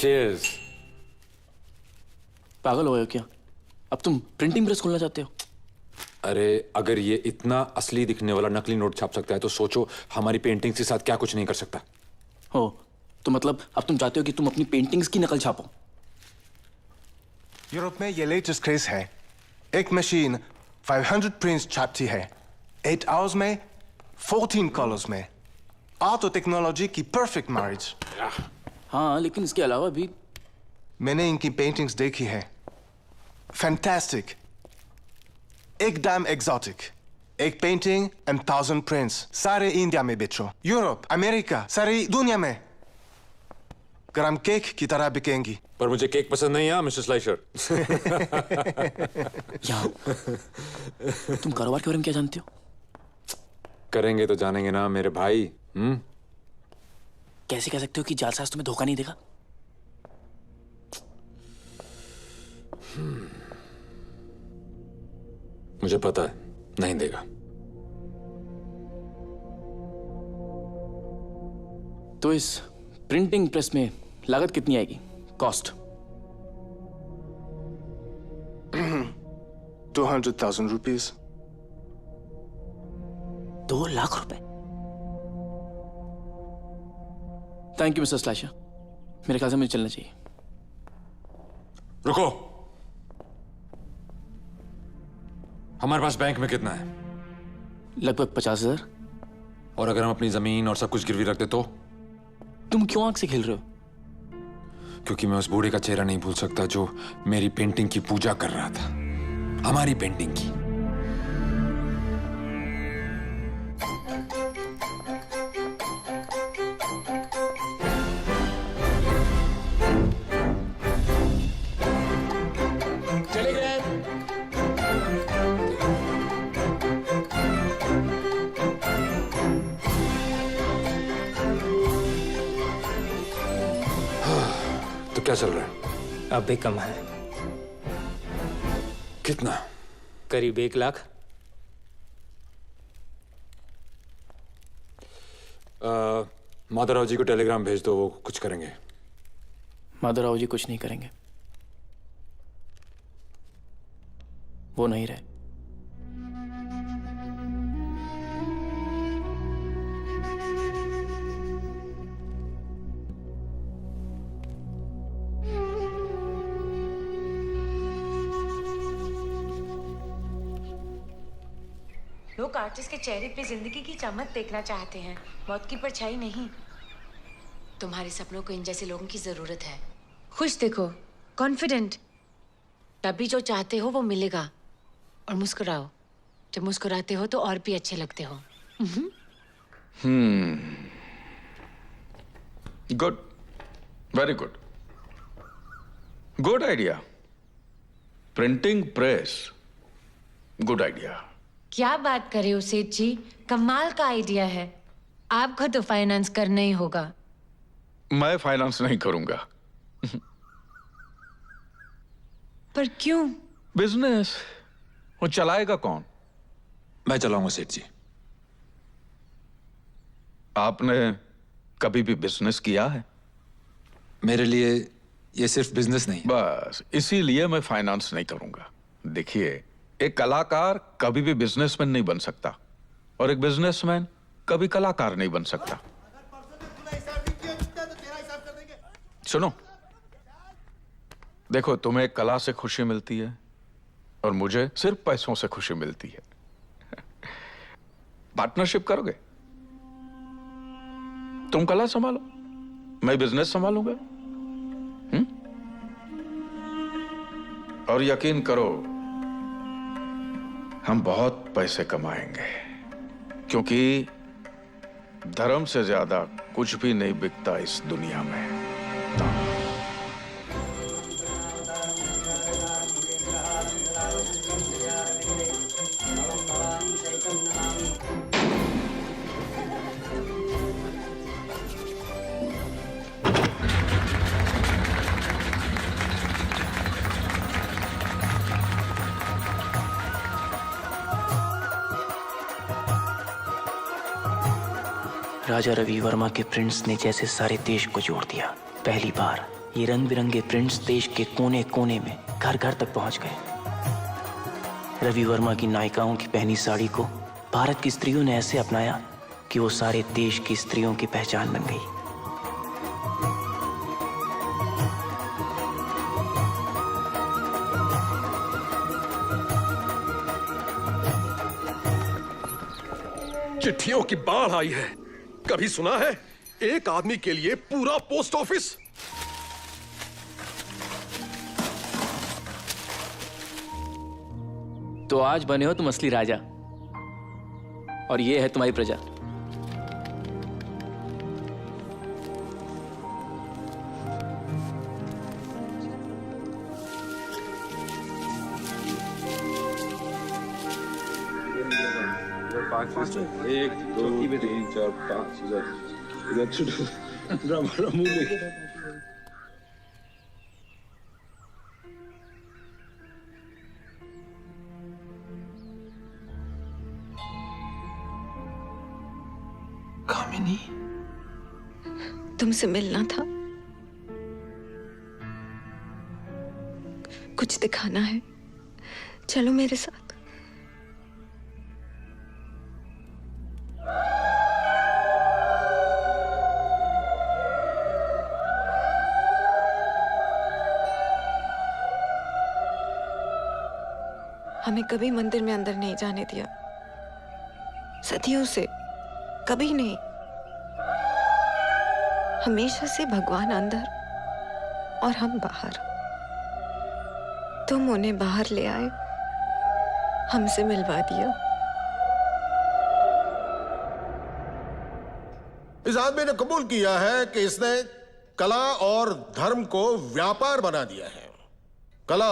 Cheers।
पागल हो गए हो क्या? अब तुम प्रिंटिंग प्रेस खोलना चाहते हो?
अरे अगर ये इतना असली दिखने वाला नकली नोट छाप सकता है तो सोचो हमारी पेंटिंग्स के साथ क्या कुछ नहीं कर सकता।
हो तो मतलब अब तुम चाहते हो कि तुम अपनी पेंटिंग्स की नकल छापो?
यूरोप में ये लेटेस्ट क्रेज है। एक मशीन 500 प्रिंट्स छापती है 8 आवर्स में 14 कलर्स में। आर्ट और टेक्नोलॉजी की परफेक्ट मैरिज।
हाँ, लेकिन इसके अलावा भी
मैंने इनकी पेंटिंग्स देखी है। फैंटास्टिक, एकदम एक्सोटिक। एक पेंटिंग एंड 1000 प्रिंट्स। सारे इंडिया में बेचो, यूरोप, अमेरिका, सारी दुनिया में। गरम केक की तरह बिकेंगी।
पर मुझे केक पसंद नहीं है मिस्टर स्लाइशर।
तुम कारोबार के बारे में क्या जानते हो?
करेंगे तो जानेंगे ना मेरे भाई।
कैसे कह सकते हो कि जालसाज तुम्हें धोखा नहीं देगा?
मुझे पता है नहीं देगा।
तो इस प्रिंटिंग प्रेस में लागत कितनी आएगी? Cost
200,000 rupees.
2 लाख रुपए? थैंक यू मिस्टर स्लैशर, मेरे ख्याल से मुझे चलना चाहिए।
रुको, हमारे पास बैंक में कितना है?
लगभग 50,000।
और अगर हम अपनी जमीन और सब कुछ गिरवी रखते तो?
तुम क्यों आंख से खेल रहे हो?
क्योंकि मैं उस बूढ़े का चेहरा नहीं भूल सकता जो मेरी पेंटिंग की पूजा कर रहा था, हमारी पेंटिंग की।
चले गए।
तो क्या चल रहा है?
अब भी कम है।
कितना?
करीब 1 लाख।
माधवराव जी को टेलीग्राम भेज दो, वो कुछ करेंगे।
माधवराव जी कुछ नहीं करेंगे, वो नहीं रहे।
लोग आर्टिस्ट के चेहरे पे जिंदगी की चमक देखना चाहते हैं, मौत की परछाई नहीं। तुम्हारे सपनों को इन जैसे लोगों की जरूरत है। खुश देखो, कॉन्फिडेंट। तभी जो चाहते हो वो मिलेगा। और मुस्कुराओ, जब मुस्कुराते हो तो और भी अच्छे लगते हो।
Good, very good, good idea. Printing press, good idea.
क्या बात करे हो सेठ जी, कमाल का आइडिया है। आपको तो फाइनेंस करना ही होगा।
मैं फाइनेंस नहीं करूंगा।
पर क्यों?
बिजनेस वो चलाएगा कौन?
मैं चलाऊंगा सेठ जी।
आपने कभी भी बिजनेस किया है?
मेरे लिए ये सिर्फ बिजनेस नहीं।
बस इसीलिए मैं फाइनेंस नहीं करूंगा। देखिए, एक कलाकार कभी भी बिजनेसमैन नहीं बन सकता और एक बिजनेसमैन कभी कलाकार नहीं बन सकता। सुनो, देखो, तुम्हें कला से खुशी मिलती है और मुझे सिर्फ पैसों से खुशी मिलती है। पार्टनरशिप करोगे? तुम कला संभालो, मैं बिजनेस संभालूंगा। और यकीन करो, हम बहुत पैसे कमाएंगे, क्योंकि धर्म से ज्यादा कुछ भी नहीं बिकता इस दुनिया में।
राजा रवि वर्मा के प्रिंट्स ने जैसे सारे देश को जोड़ दिया। पहली बार ये रंग बिरंगे प्रिंट्स देश के कोने कोने में घर घर तक पहुंच गए। रवि वर्मा की नायिकाओं की पहनी साड़ी को भारत की स्त्रियों ने ऐसे अपनाया कि वो सारे देश की स्त्रियों की पहचान बन गई।
चिट्ठियों की बाढ़ आई है। कभी सुना है एक आदमी के लिए पूरा पोस्ट ऑफिस?
तो आज बने हो तुम असली राजा, और ये है तुम्हारी प्रजा।
एक दो तीन चार पाँच
कामिनी, तुमसे मिलना था, कुछ दिखाना है, चलो मेरे साथ। हमें कभी मंदिर में अंदर नहीं जाने दिया, सदियों से कभी नहीं। हमेशा से भगवान अंदर और हम बाहर। तुम उन्हें बाहर ले आए, हमसे मिलवा दिया।
इस आदमी ने कबूल किया है कि इसने कला और धर्म को व्यापार बना दिया है। कला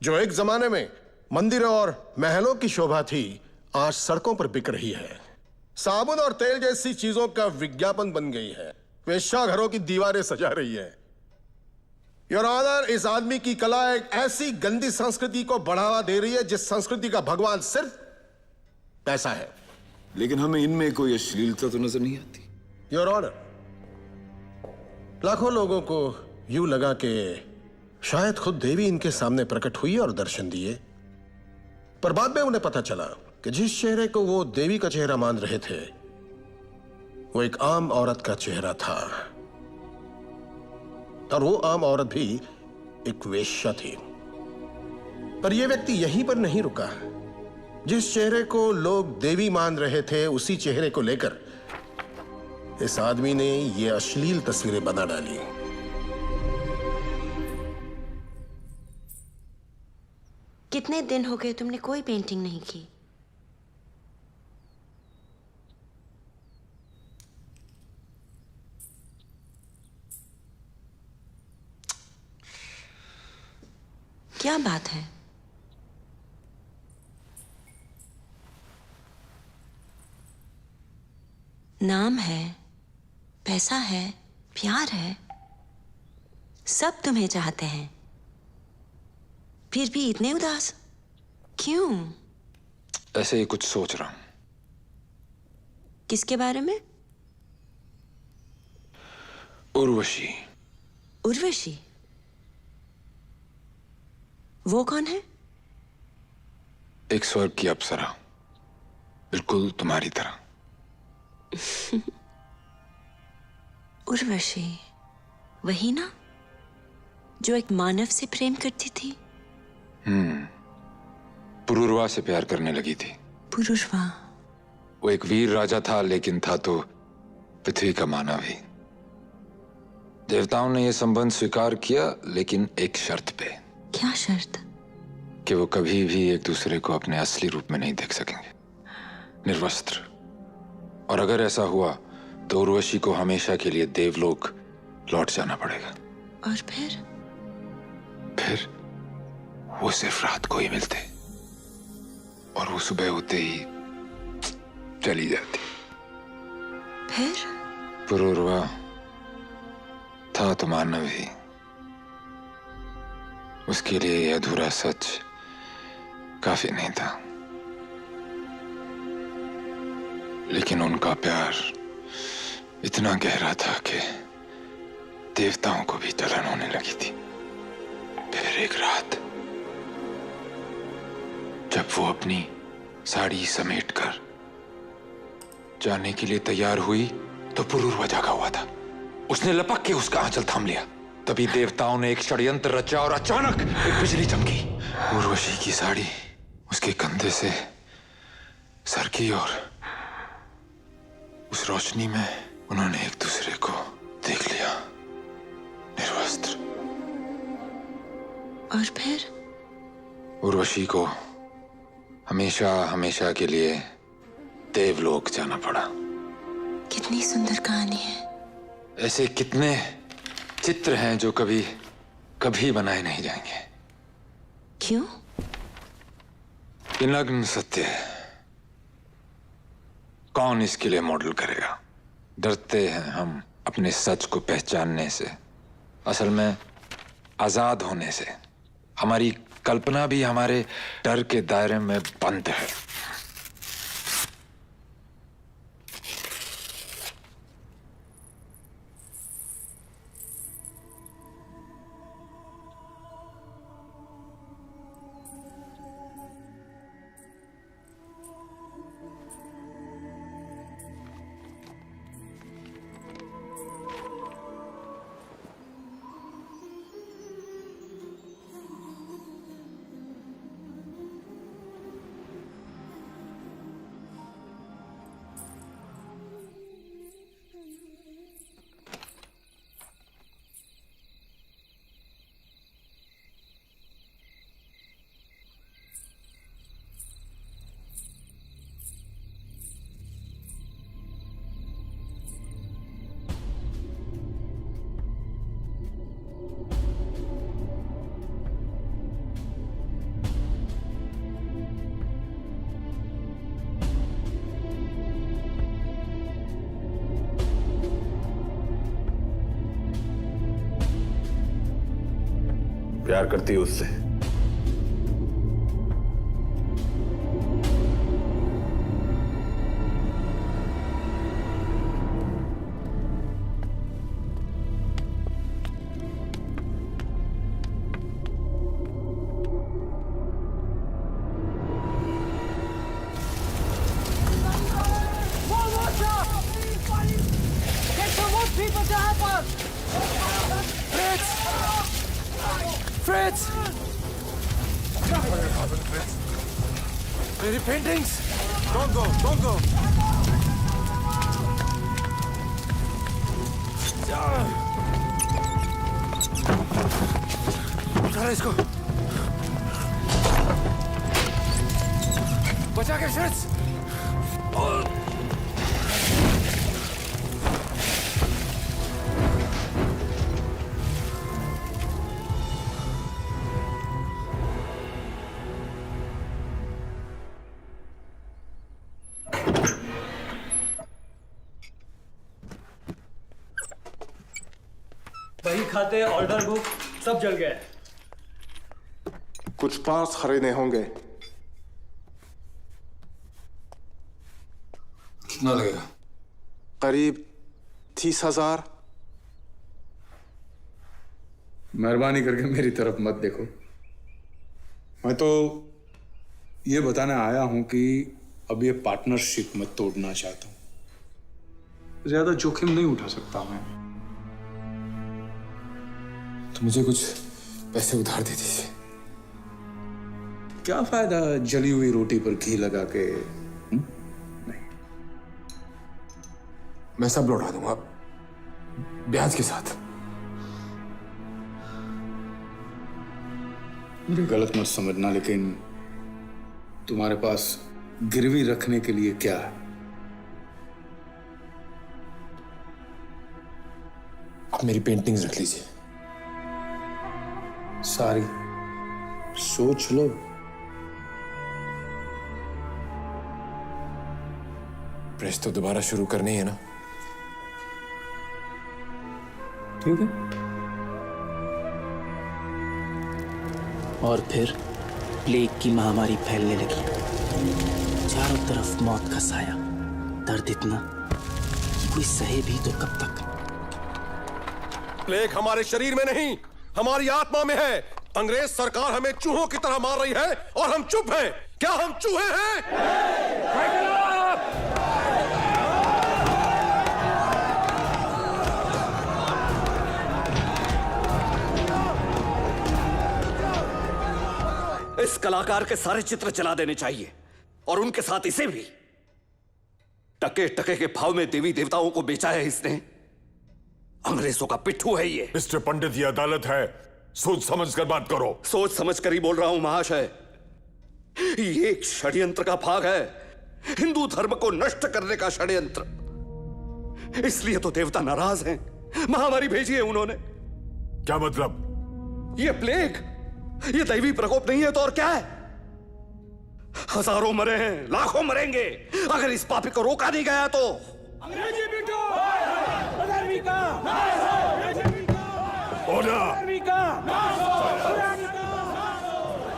जो एक जमाने में मंदिरों और महलों की शोभा थी, आज सड़कों पर बिक रही है। साबुन और तेल जैसी चीजों का विज्ञापन बन गई है। वेश्याघरों की दीवारें सजा रही है। योर ऑनर, इस आदमी की कला एक ऐसी गंदी संस्कृति को बढ़ावा दे रही है जिस संस्कृति का भगवान सिर्फ पैसा है।
लेकिन हमें इनमें कोई अश्लीलता तो नजर नहीं आती।
योर ऑनर, लाखों लोगों को यूं लगा कि शायद खुद देवी इनके सामने प्रकट हुई और दर्शन दिए, पर बाद में उन्हें पता चला कि जिस चेहरे को वो देवी का चेहरा मान रहे थे, वो एक आम औरत का चेहरा था। और वो आम औरत भी एक वेश्या थी। पर यह व्यक्ति यहीं पर नहीं रुका। जिस चेहरे को लोग देवी मान रहे थे, उसी चेहरे को लेकर इस आदमी ने ये अश्लील तस्वीरें बना डाली।
कितने दिन हो गए तुमने कोई पेंटिंग नहीं की? क्या बात है? नाम है, पैसा है, प्यार है, सब तुम्हें चाहते हैं, फिर भी इतने उदास क्यों?
ऐसे ही कुछ सोच रहा हूं।
किसके बारे में?
उर्वशी।
उर्वशी? वो कौन है?
एक स्वर्ग की अप्सरा, बिल्कुल तुम्हारी तरह।
उर्वशी वही ना जो एक मानव से प्रेम करती थी?
पुरुरवा से प्यार करने लगी थी।
पुरुरवा?
वो एक वीर राजा था, लेकिन था तो पृथ्वी का मानव ही। देवताओं ने यह संबंध स्वीकार किया, लेकिन एक शर्त पे।
क्या शर्त?
कि वो कभी भी एक दूसरे को अपने असली रूप में नहीं देख सकेंगे, निर्वस्त्र। और अगर ऐसा हुआ तो उर्वशी को हमेशा के लिए देवलोक लौट जाना पड़ेगा।
और फिर
वो सिर्फ रात को ही मिलते और वो सुबह होते ही चली जाती।
फिर
पुरूरवा था तो मानव ही, उसके लिए यह अधूरा सच काफी नहीं था। लेकिन उनका प्यार इतना गहरा था कि देवताओं को भी जलन होने लगी थी। फिर एक रात जब वो अपनी साड़ी समेटकर जाने के लिए तैयार हुई तो पुरूरवा जागा हुआ था। उसने लपक के उसका आंचल थाम लिया। तभी देवताओं ने एक षड्यंत्र रचा और अचानक एक बिजली चमकी। उर्वशी की साड़ी उसके कंधे से सरकी और उस रोशनी में उन्होंने एक दूसरे को देख लिया, निर्वस्त्र।
और फिर
उर्वशी को हमेशा हमेशा के लिए देवलोक जाना पड़ा।
कितनी सुंदर कहानी है।
ऐसे कितने चित्र हैं जो कभी कभी बनाए नहीं जाएंगे।
क्यों?
ये नग्न सत्य है। कौन इसके लिए मॉडल करेगा? डरते हैं हम अपने सच को पहचानने से, असल में आजाद होने से। हमारी कल्पना भी हमारे डर के दायरे में बंद है।
प्यार करती है उससे।
Fritz! मेरी paintings! Don't go! Don't go! उठाओ इसको! बचा के Fritz!
वही खाते, ऑर्डर बुक सब जल गया है।
कुछ पार्ट्स खरीदने होंगे।
कितना लगेगा?
करीब 30,000।
मेहरबानी करके मेरी तरफ मत देखो। मैं तो ये बताने आया हूं कि अब ये पार्टनरशिप मैं तोड़ना चाहता हूं। ज्यादा जोखिम नहीं उठा सकता मैं।
तो मुझे कुछ पैसे उधार दे दीजिए।
क्या फायदा जली हुई रोटी पर घी लगा के? नहीं,
मैं सब लौटा दूंगा, ब्याज के साथ।
मुझे गलत मत समझना, लेकिन तुम्हारे पास गिरवी रखने के लिए क्या है?
आप मेरी पेंटिंग्स रख लीजिए।
सारी सोच लो।
प्रेस तो दोबारा शुरू करनी है ना?
ठीक है।
और फिर प्लेग की महामारी फैलने लगी। चारों तरफ मौत का साया, दर्द इतना कि कोई सहे भी तो कब तक।
प्लेग हमारे शरीर में नहीं, हमारी आत्मा में है। अंग्रेज सरकार हमें चूहों की तरह मार रही है और हम चुप हैं। क्या हम चूहे हैं?
इस कलाकार के सारे चित्र जला देने चाहिए और उनके साथ इसे भी। टके टके के भाव में देवी देवताओं को बेचा है इसने। अंग्रेजों का पिट्ठू है ये।
मिस्टर पंडित, ये अदालत है, सोच समझ कर बात करो।
सोच समझ कर ही बोल रहा हूं महाशय। ये एक षड्यंत्र का भाग है, हिंदू धर्म को नष्ट करने का षड्यंत्र। इसलिए तो देवता नाराज हैं, महामारी भेजी है उन्होंने।
क्या मतलब?
ये प्लेग, ये दैवी प्रकोप नहीं है तो और क्या है? हजारों मरे हैं, लाखों मरेंगे अगर इस पापी को रोका नहीं गया तो।
अंग्रेजी बिटो!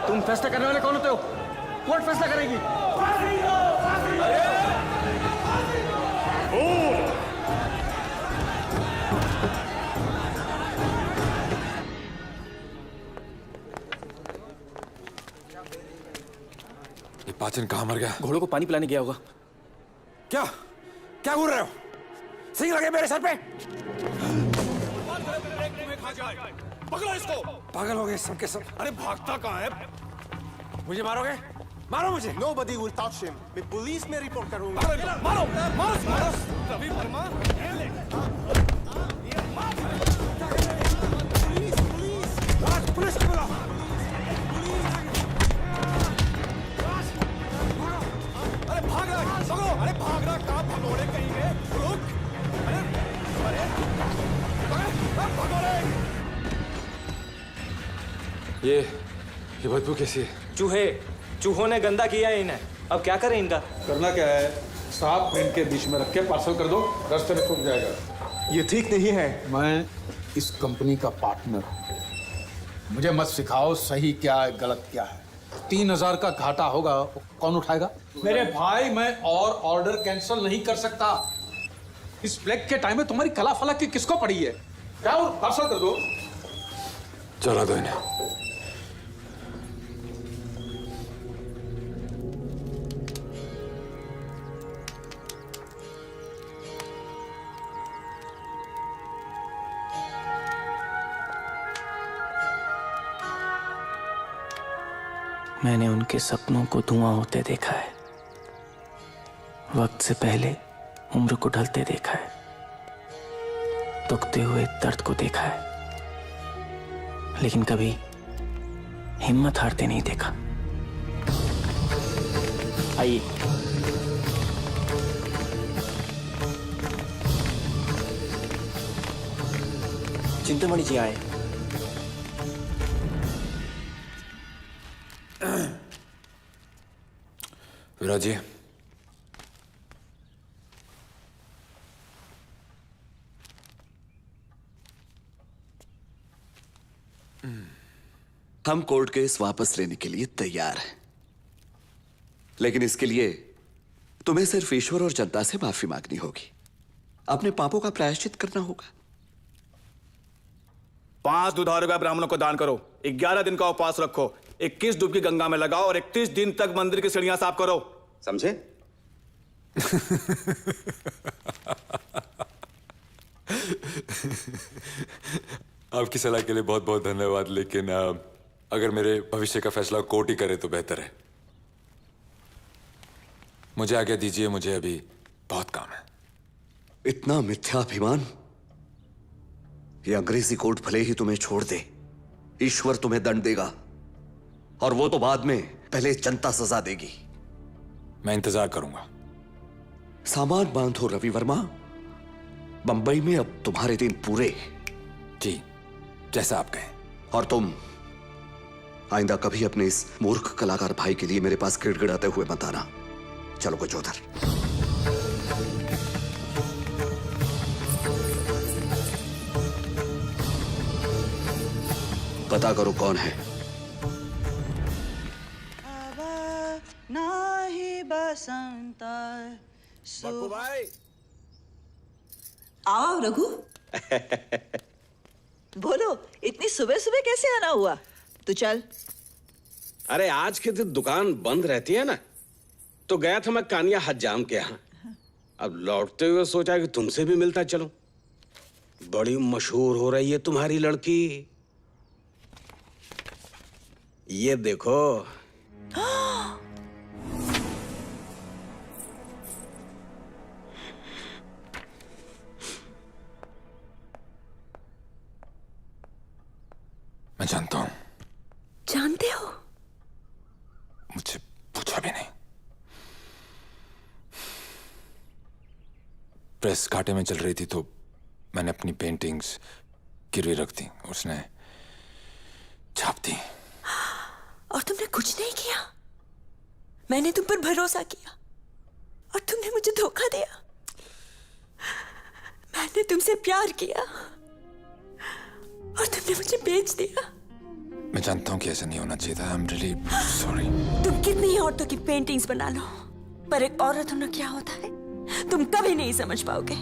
तुम फैसला करने वाले कौन होते हो? कोर्ट फैसला करेगी।
ये पाचन कहां मर गया?
घोड़ों को पानी पिलाने गया होगा।
क्या क्या घूर रहे हो? सिंह लगे मेरे सर पे।
पकड़ो इसको।
पागल हो गए सबके सब।
अरे भागता कहाँ है?
मुझे मारोगे? मारो मुझे।
Nobody will touch him. मैं पुलिस में रिपोर्ट करूंगा।
मारो मारो मारो रवि वर्मा। पुलिस को बुलाओ। अरे भाग रहा है, पकड़ो। अरे भाग रहा कहाँ? भगोड़े कहीं गए? रुक। अरे भगोड़े।
ये बदबू कैसी है?
चूहों ने गंदा किया है इन्हें। अब क्या करें इनका?
करना क्या है? 7 मिनट के बीच में रख के पार्सल कर दो, रास्ते में छूट जाएगा।
ये ठीक नहीं है।
मैं इस कंपनी का पार्टनर हूं। मुझे मत सिखाओ सही क्या है गलत क्या है। 3000 का घाटा होगा, कौन उठाएगा? मेरे भाई, मैं और ऑर्डर कैंसिल नहीं कर सकता। इस प्लेग के टाइम में तुम्हारी कला फलक की किसको पड़ी है? क्या और पार्सल कर दो।
चला दो इन्हें।
मैंने उनके सपनों को धुआं होते देखा है, वक्त से पहले उम्र को ढलते देखा है, दुखते हुए दर्द को देखा है, लेकिन कभी हिम्मत हारते नहीं देखा। आइए। चिंतामणि जी आए।
विराज जी,
हम कोर्ट केस वापस लेने के लिए तैयार हैं, लेकिन इसके लिए तुम्हें सिर्फ ईश्वर और जनता से माफी मांगनी होगी। अपने पापों का प्रायश्चित करना होगा।
5 दुधारू गाय ब्राह्मणों को दान करो, 11 दिन का उपवास रखो, 21 डुबकी गंगा में लगाओ और 31 दिन तक मंदिर की सीढ़ियां साफ करो। समझे?
आपकी सलाह के लिए बहुत बहुत धन्यवाद, लेकिन अगर मेरे भविष्य का फैसला कोर्ट ही करे तो बेहतर है। मुझे आज्ञा दीजिए, मुझे अभी बहुत काम है।
इतना मिथ्याभिमान? ये अंग्रेजी कोर्ट भले ही तुम्हें छोड़ दे, ईश्वर तुम्हें दंड देगा। और वो तो बाद में, पहले जनता सजा देगी।
मैं इंतजार करूंगा।
सामान बांधो रवि वर्मा, बंबई में अब तुम्हारे दिन पूरे।
जी, जैसा आप कहें।
और तुम आइंदा कभी अपने इस मूर्ख कलाकार भाई के लिए मेरे पास गिड़गिड़ाते हुए मत आना। चलो कुछ उधर। पता करो कौन है।
नाही बसंत
बक्कू भाई।
आओ रघु। बोलो, इतनी सुबह सुबह कैसे आना हुआ? तू चल।
अरे आज के दिन दुकान बंद रहती है ना, तो गया था मैं कानिया हज्जाम के यहाँ। अब लौटते हुए सोचा कि तुमसे भी मिलता चलो। बड़ी मशहूर हो रही है तुम्हारी लड़की। ये देखो।
मैं जानता हूं।
जानते हो?
मुझे पूछा भी नहीं। प्रेस घाटे में चल रही थी तो मैंने अपनी पेंटिंग्स गिरवी रख दी, उसने छाप दी।
और तुमने कुछ नहीं किया? मैंने तुम पर भरोसा किया और तुमने मुझे धोखा दिया। मैंने तुमसे प्यार किया और तुमने मुझे बेच दिया।
मैं जानता हूं कि ऐसा नहीं होना चाहिए था। I'm really sorry।
तुम कितनी औरतों की पेंटिंग्स बना लो, पर एक औरत होना क्या होता है तुम कभी नहीं समझ पाओगे।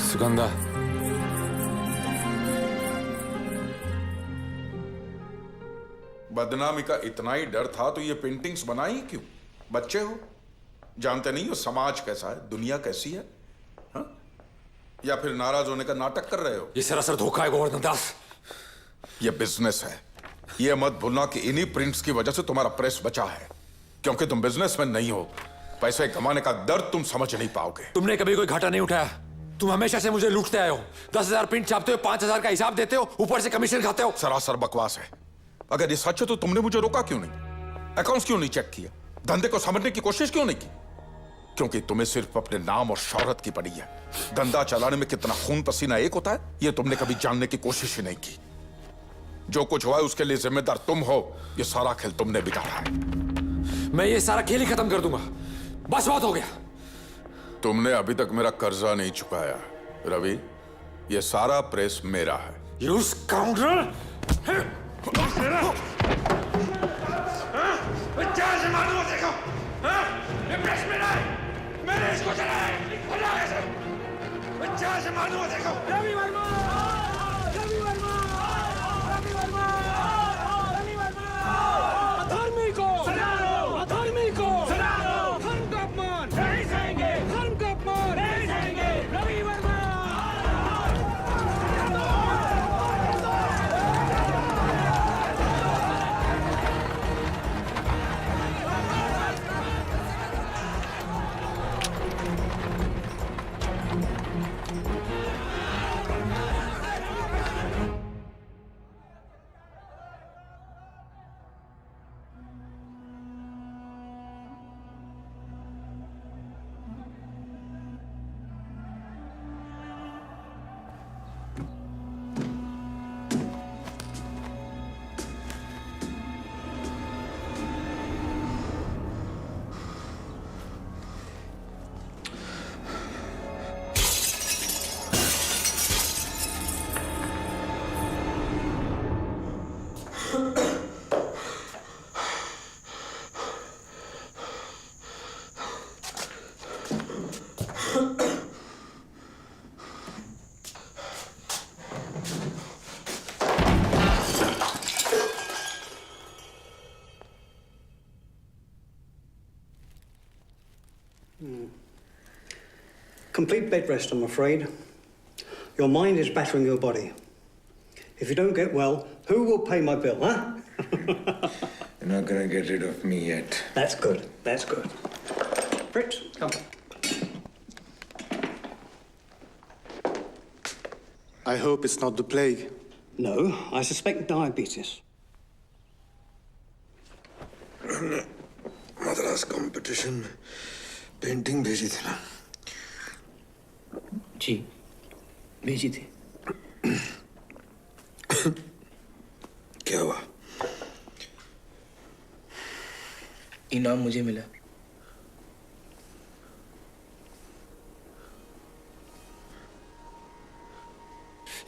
सुगंधा,
बदनामी का इतना ही डर था तो ये पेंटिंग्स बनाई क्यों? बच्चे हो, जानते नहीं हो समाज कैसा है, दुनिया कैसी है, हा? या फिर नाराज होने का नाटक कर रहे हो?
ये सरासर धोखा है गोवर्धन दास।
ये बिजनेस है। ये मत भूलना कि इन्हीं प्रिंट्स की वजह से तुम्हारा प्रेस बचा है, क्योंकि तुम बिजनेसमैन नहीं हो। पैसे कमाने का दर्द तुम समझ नहीं पाओगे।
तुमने कभी कोई घाटा नहीं उठाया। तुम हमेशा से मुझे लूटते आए हो। 10,000 प्रिंट छापते हो, 5,000 का हिसाब देते हो, ऊपर से कमीशन खाते हो।
सरासर बकवास है। अगर ये सच है तो तुमने मुझे रोका क्यों नहीं? अकाउंट्स क्यों नहीं चेक किया? धंधे को समझने की कोशिश क्यों नहीं की? क्योंकि तुम्हें सिर्फ अपने नाम और शोहरत की पड़ी है। धंधा चलाने में कितना खून पसीना एक होता है, ये तुमने कभी जानने की कोशिश ही नहीं की। जो कुछ हुआ है उसके लिए जिम्मेदार तुम हो। ये सारा खेल तुमने बिगाड़ा है।
मैं ये सारा खेल ही खत्म कर दूंगा। बस बहुत हो गया।
तुमने अभी तक मेरा कर्जा नहीं चुकाया रवि। ये सारा प्रेस मेरा है।
You scoundrel!
क्या से मालूम देखो? ये प्रेस मेरा है, मैंने इसको चलाया है। क्या से मालूम देखो? रवि वर्मा! रवि वर्मा! रवि वर्मा! रवि वर्मा! अधर्मी को सलाम! अधर्मी को सलाम! धर्म का अपमान नहीं सहेंगे! धर्म का अपमान नहीं सहेंगे! Ravi Varma!
Complete bed rest, I'm afraid. Your mind is battering your body. If you don't get well, who will pay my bill, huh?
You're not gonna get rid of me yet.
That's good. That's good. Fritz, come.
I hope it's not the plague.
No, I suspect diabetes.
Station में पेंटिंग भेजी थी ना?
जी भेजी थी।
क्या हुआ?
इनाम मुझे मिला।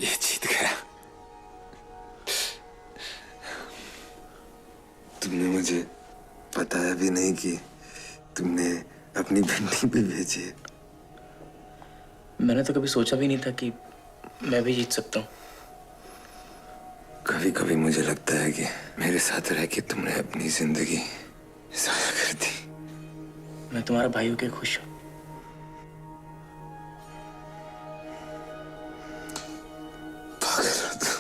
ये जीत गया। तुमने मुझे बताया भी नहीं कि तुमने अपनी पेंटिंग भी भेजी है।
मैंने तो कभी सोचा भी नहीं था कि मैं भी जीत सकता हूँ।
कभी कभी मुझे लगता है कि मेरे साथ रह के तुमने अपनी जिंदगी जाया कर दी।
मैं तुम्हारा भाई होके खुश हूँ।
पागल हो तुम।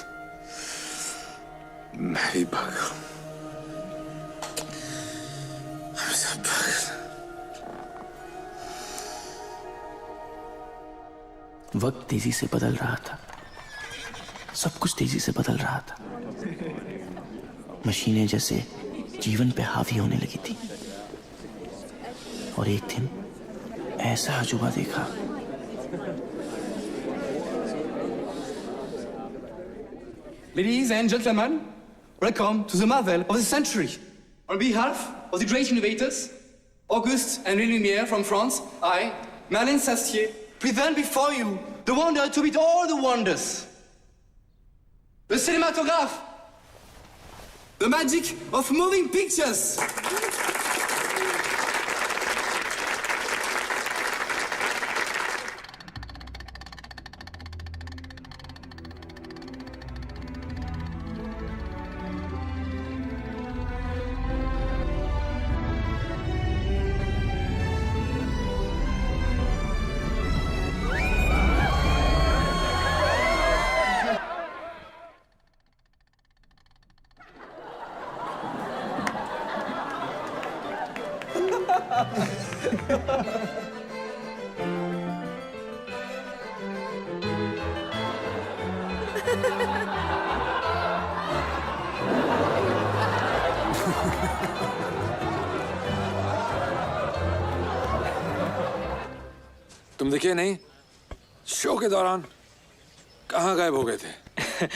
मैं भी पागल हूँ। हम सब पागल।
वक्त तेजी से बदल रहा था, सब कुछ तेजी से बदल रहा था। मशीनें जैसे जीवन पे हावी होने लगी थी। और एक दिन ऐसा अजूबा देखा।
Ladies and gentlemen, welcome to the marvel of the century. On behalf of the great innovators, Auguste and René Lumière from France, I, Marlène Sastier, present before you the wonder to beat all the wonders. The cinematograph, the magic of moving pictures.
तुम दिखे नहीं शो के दौरान, कहाँ गायब हो गए थे?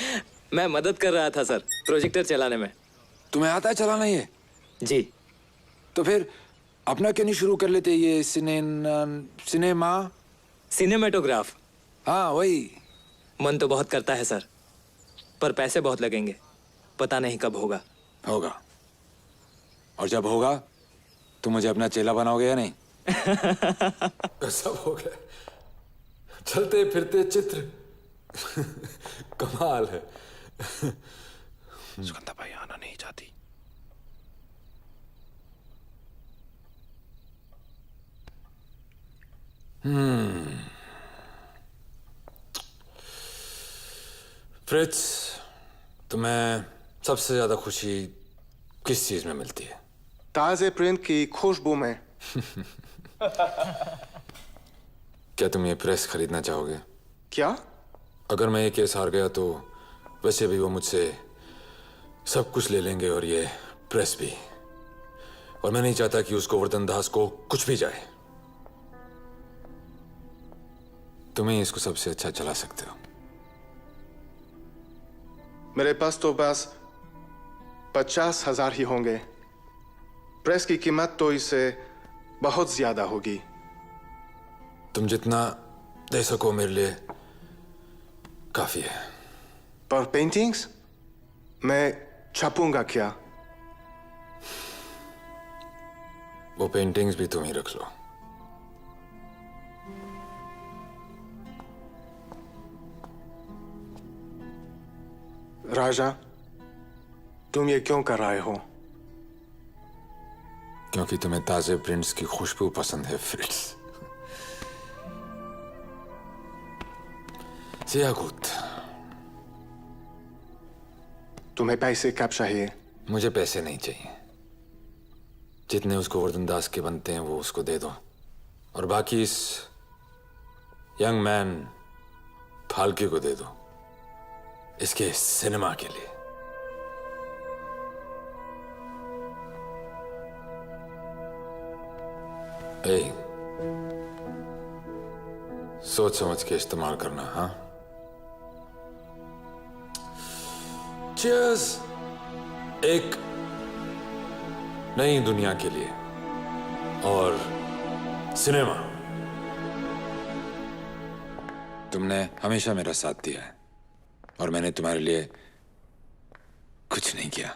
मैं मदद कर रहा था सर, प्रोजेक्टर चलाने में।
तुम्हें आता है चलाना ये?
जी।
तो फिर अपना क्यों नहीं शुरू कर लेते ये
सिनेमेटोग्राफ?
हाँ वही।
मन तो बहुत करता है सर, पर पैसे बहुत लगेंगे। पता नहीं कब होगा।
होगा। और जब होगा तो मुझे अपना चेला बनाओगे या नहीं?
सब हो गया। चलते फिरते चित्र। कमाल है।
सुगंधा भाई आना नहीं चाहती। फ्रिट्ज, तुम्हें सबसे ज्यादा खुशी किस चीज में मिलती है?
ताजे प्रिंट की खुशबू में।
क्या तुम ये प्रेस खरीदना चाहोगे?
क्या?
अगर मैं ये केस हार गया तो वैसे भी वो मुझसे सब कुछ ले लेंगे और ये प्रेस भी। और मैं नहीं चाहता कि उस गोवर्धन दास को कुछ भी जाए। तुम ही इसको सबसे अच्छा चला सकते हो।
मेरे पास तो बस 50,000 ही होंगे। प्रेस की कीमत तो इससे बहुत ज्यादा होगी।
तुम जितना दे सको मेरे लिए काफी है।
पर पेंटिंग्स मैं छापूंगा क्या?
वो पेंटिंग्स भी तुम ही रख लो।
राजा, तुम ये क्यों कर रहे हो?
क्योंकि तुम्हें ताजे प्रिंट्स की खुशबू पसंद है फ्रिट्स। Sehr gut।
तुम्हें पैसे कब चाहिए?
मुझे पैसे नहीं चाहिए। जितने उसको गोवर्धन दास के बनते हैं वो उसको दे दो, और बाकी इस यंग मैन फाल्के को दे दो, इसके सिनेमा के लिए। ए, सोच समझ के इस्तेमाल करना। हाँ, चीयर्स एक नई दुनिया के लिए और सिनेमा। तुमने हमेशा मेरा साथ दिया है और मैंने तुम्हारे लिए कुछ नहीं किया।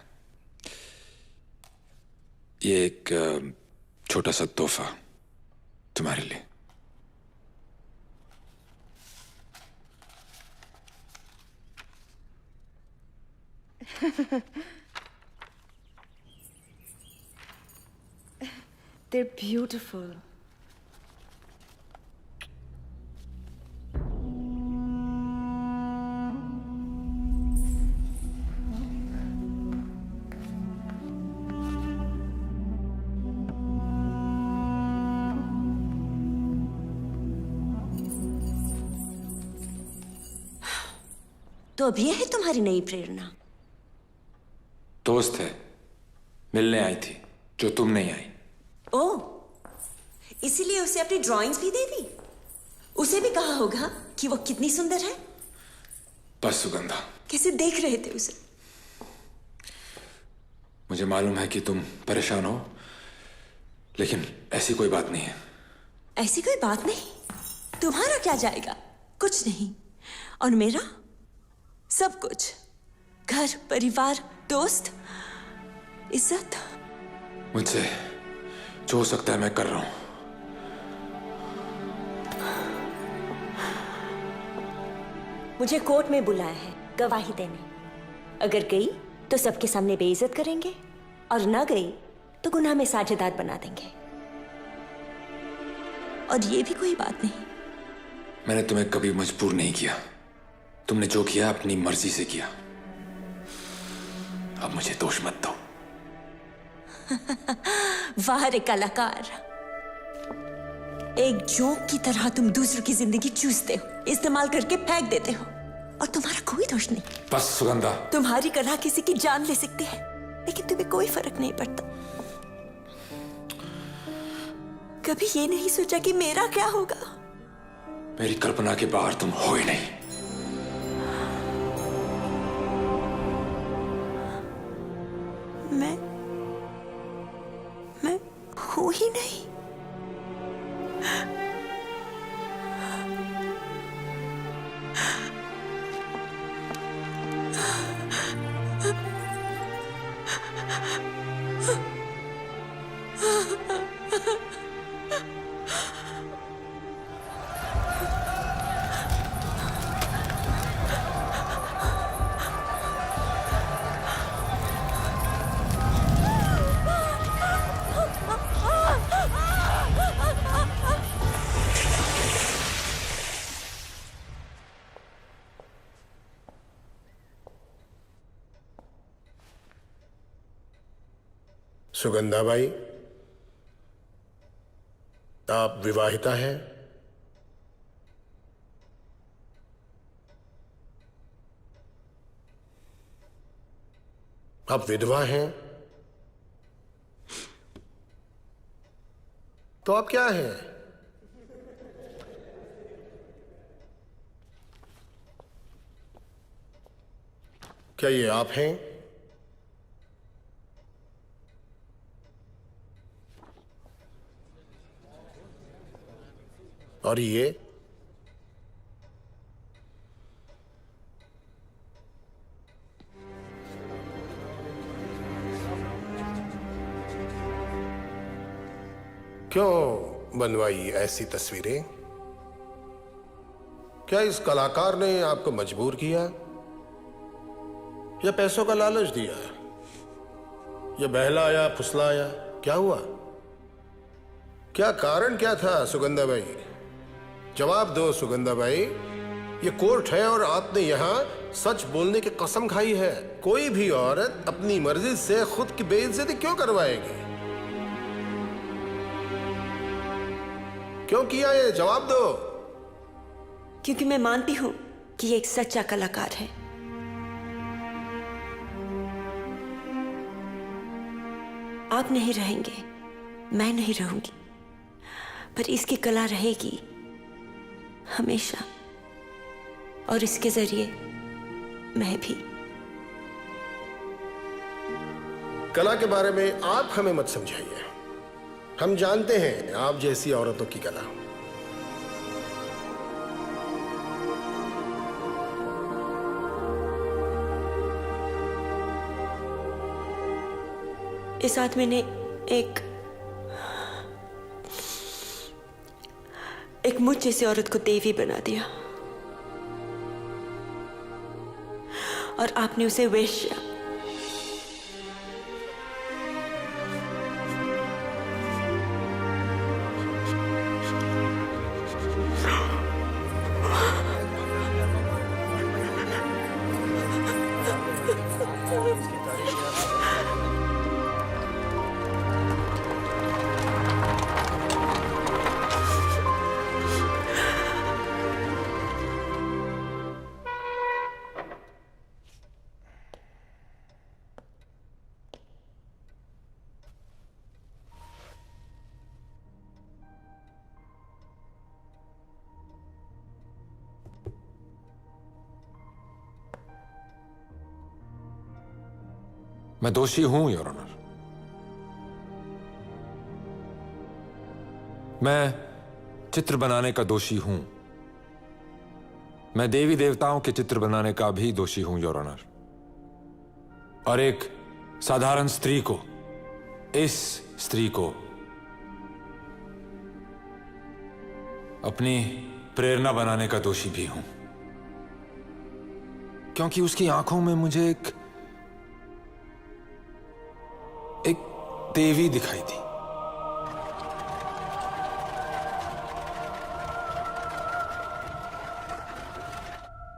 ये एक छोटा सा तोहफा तुम्हारे लिए।
They're beautiful.
तो अब ये है तुम्हारी नई प्रेरणा?
दोस्त है, मिलने आई थी जो तुम नहीं आई।
ओह, इसीलिए उसे अपनी ड्राइंग्स भी दे दी? उसे भी कहा होगा कि वो कितनी सुंदर है?
बस सुगंधा,
कैसे देख रहे थे उसे?
मुझे मालूम है कि तुम परेशान हो, लेकिन ऐसी कोई बात नहीं है।
ऐसी कोई बात नहीं? तुम्हारा क्या जाएगा? कुछ नहीं। और मेरा सब कुछ, घर, परिवार, दोस्त, इज्जत।
मुझसे जो हो सकता है मैं कर रहा हूं।
मुझे कोर्ट में बुलाया है गवाही देने। अगर गई तो सबके सामने बेइज्जत करेंगे और न गई तो गुनाह में साझेदार बना देंगे। और ये भी कोई बात नहीं।
मैंने तुम्हें कभी मजबूर नहीं किया। तुमने जो किया अपनी मर्जी से किया। अब मुझे दोष मत दो।
वाह रे कलाकार, एक जोक की तरह तुम दूसरों की जिंदगी चूसते हो, इस्तेमाल करके फेंक देते हो, और तुम्हारा कोई दोष नहीं।
बस सुगंधा,
तुम्हारी कला किसी की जान ले सकती है, लेकिन तुम्हें कोई फर्क नहीं पड़ता। कभी ये नहीं सोचा कि मेरा क्या होगा?
मेरी कल्पना के बाहर तुम हो ही नहीं।
मैं हूं ही नहीं।
सुगंधाबाई, आप विवाहिता हैं? आप विधवा हैं? तो आप क्या हैं? क्या ये आप हैं? और ये? क्यों बनवाई ऐसी तस्वीरें? क्या इस कलाकार ने आपको मजबूर किया, या पैसों का लालच दिया, या बहलाया फुसलाया? क्या हुआ? क्या कारण क्या था सुगंधाबाई? जवाब दो सुगंधाबाई। ये कोर्ट है और आपने यहां सच बोलने की कसम खाई है। कोई भी औरत अपनी मर्जी से खुद की बेइज्जती क्यों करवाएगी? क्यों किया ये? जवाब दो।
क्योंकि मैं मानती हूं कि ये एक सच्चा कलाकार है। आप नहीं रहेंगे, मैं नहीं रहूंगी, पर इसकी कला रहेगी हमेशा, और इसके जरिए मैं भी।
कला के बारे में आप हमें मत समझाइए, हम जानते हैं आप जैसी औरतों की कला।
इस आदमी ने एक मुझ जैसी औरत को देवी बना दिया और आपने उसे वेश्या।
मैं दोषी हूं योर ऑनर। मैं चित्र बनाने का दोषी हूं। मैं देवी देवताओं के चित्र बनाने का भी दोषी हूं योर ऑनर। और एक साधारण स्त्री को, इस स्त्री को अपनी प्रेरणा बनाने का दोषी भी हूं, क्योंकि उसकी आंखों में मुझे एक देवी दिखाई दी।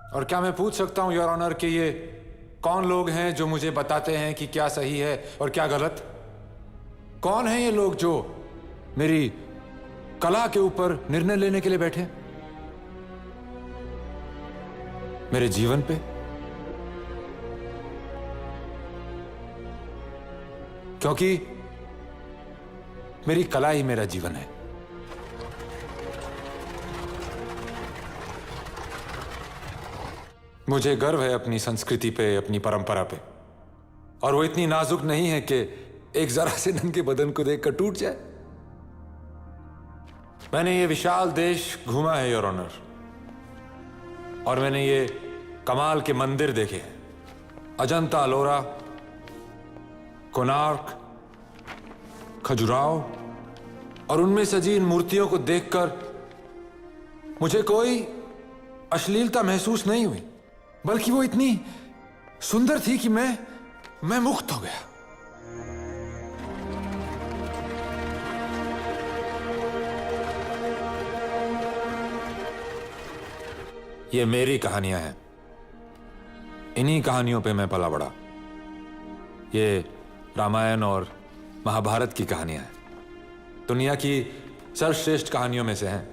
और क्या मैं पूछ सकता हूं योर ऑनर कि ये कौन लोग हैं जो मुझे बताते हैं कि क्या सही है और क्या गलत? कौन हैं ये लोग जो मेरी कला के ऊपर निर्णय लेने के लिए बैठे? मेरे जीवन पे? क्योंकि मेरी कला ही मेरा जीवन है। मुझे गर्व है अपनी संस्कृति पे, अपनी परंपरा पे, और वो इतनी नाजुक नहीं है कि एक जरा से नंगे बदन को देखकर टूट जाए। मैंने ये विशाल देश घूमा है योर ऑनर, और मैंने ये कमाल के मंदिर देखे हैं, अजंता अलोरा, कोणार्क, खजुराहो, और उनमें सजी इन मूर्तियों को देखकर मुझे कोई अश्लीलता महसूस नहीं हुई, बल्कि वो इतनी सुंदर थी कि मैं मुक्त हो गया। ये मेरी कहानियां हैं, इन्हीं कहानियों पे मैं पला बड़ा। ये रामायण और महाभारत की कहानियां हैं, दुनिया की सर्वश्रेष्ठ कहानियों में से हैं।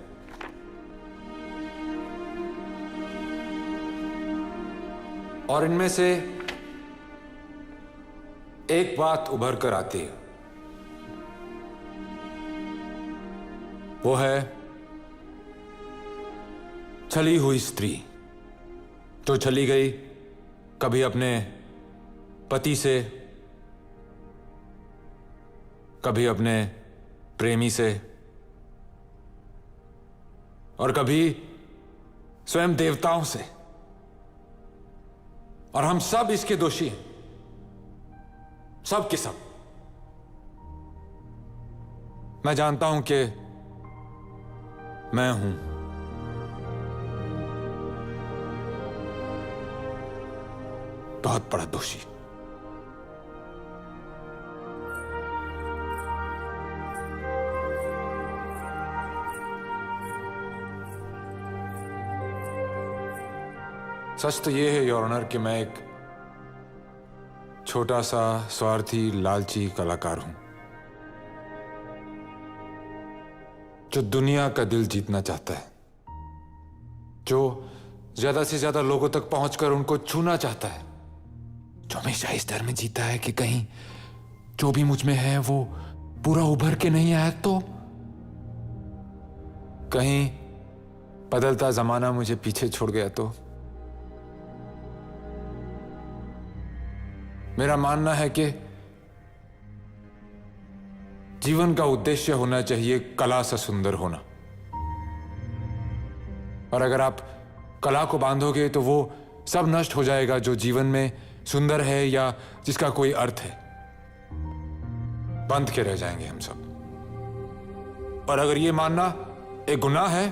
और इनमें से एक बात उभर कर आती है, वो है छली हुई स्त्री जो चली गई कभी अपने पति से, कभी अपने प्रेमी से, और कभी स्वयं देवताओं से, और हम सब इसके दोषी हैं, सब के सब। मैं जानता हूं कि मैं हूं बहुत बड़ा दोषी। सच तो यह है योर ऑनर कि मैं एक छोटा सा स्वार्थी लालची कलाकार हूं जो दुनिया का दिल जीतना चाहता है, जो ज्यादा से ज्यादा लोगों तक पहुंचकर उनको छूना चाहता है, जो हमेशा इस डर में जीता है कि कहीं जो भी मुझ में है वो पूरा उभर के नहीं आया तो। कहीं बदलता जमाना मुझे पीछे छोड़ गया तो। मेरा मानना है कि जीवन का उद्देश्य होना चाहिए कला से सुंदर होना, और अगर आप कला को बांधोगे तो वो सब नष्ट हो जाएगा जो जीवन में सुंदर है या जिसका कोई अर्थ है। बंध के रह जाएंगे हम सब। और अगर ये मानना एक गुनाह है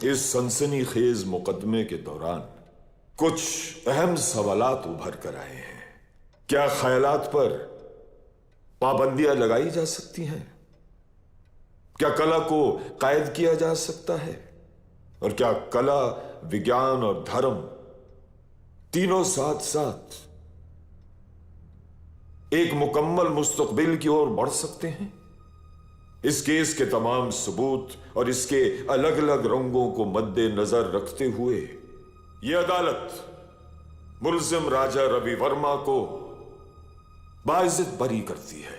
इस सनसनीखेज मुकदमे के दौरान कुछ अहम सवालात उभर कर आए हैं। क्या ख्यालात पर पाबंदियां लगाई जा सकती हैं? क्या कला को कायद किया जा सकता है? और क्या कला, विज्ञान और धर्म तीनों साथ साथ एक मुकम्मल मुस्तकबिल की ओर बढ़ सकते हैं? इस केस के तमाम सबूत और इसके अलग अलग रंगों को मद्देनजर रखते हुए यह अदालत मुल्जिम राजा रवि वर्मा को बाइज्जत बरी करती है।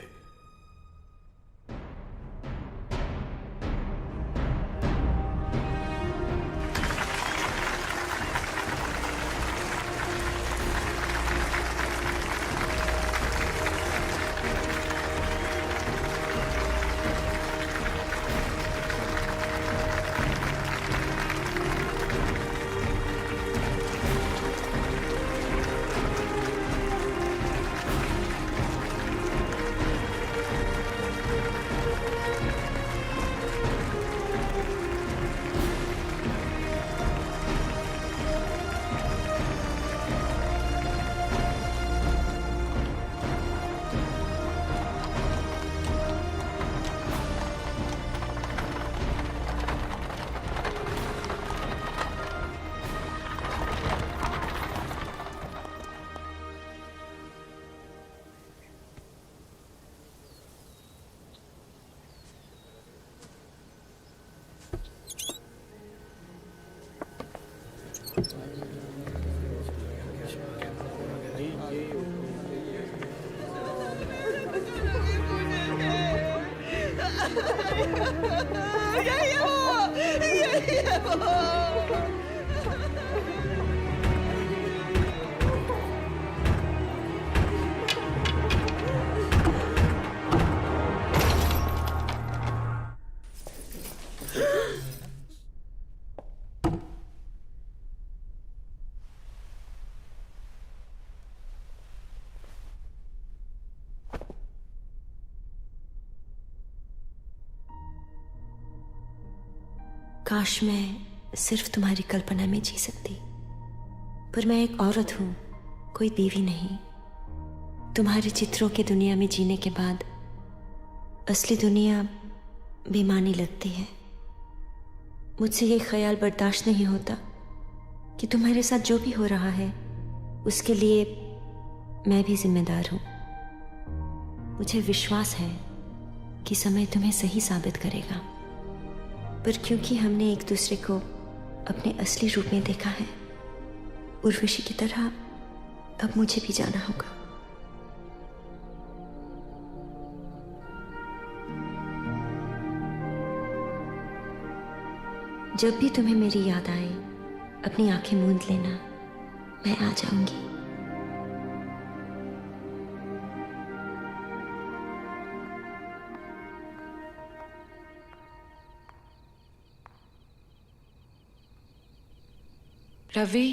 काश मैं सिर्फ तुम्हारी कल्पना में जी सकती, पर मैं एक औरत हूं, कोई बीवी नहीं। तुम्हारे चित्रों की दुनिया में जीने के बाद असली दुनिया बेमानी लगती है। मुझसे ये ख्याल बर्दाश्त नहीं होता कि तुम्हारे साथ जो भी हो रहा है उसके लिए मैं भी जिम्मेदार हूं। मुझे विश्वास है कि समय तुम्हें सही साबित करेगा, पर क्योंकि हमने एक दूसरे को अपने असली रूप में देखा है, उर्वशी की तरह अब मुझे भी जाना होगा। जब भी तुम्हें मेरी याद आए, अपनी आंखें मूंद लेना, मैं आ जाऊंगी।
रवि,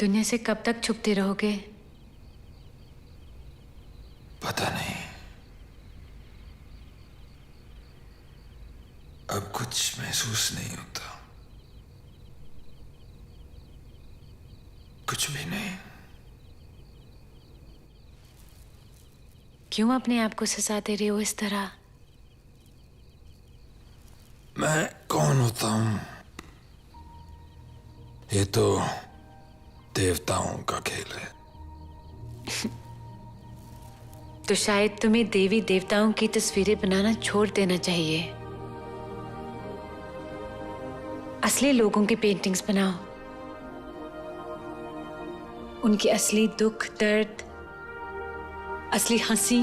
दुनिया से कब तक छुपते रहोगे?
पता नहीं। अब कुछ महसूस नहीं होता, कुछ भी नहीं।
क्यों अपने आप को सजा दे रहे हो इस तरह?
मैं कौन होता हूं? ये तो देवताओं का खेल है।
तो शायद तुम्हें देवी देवताओं की तस्वीरें बनाना छोड़ देना चाहिए। असली लोगों की पेंटिंग्स बनाओ, उनकी असली दुख दर्द, असली हंसी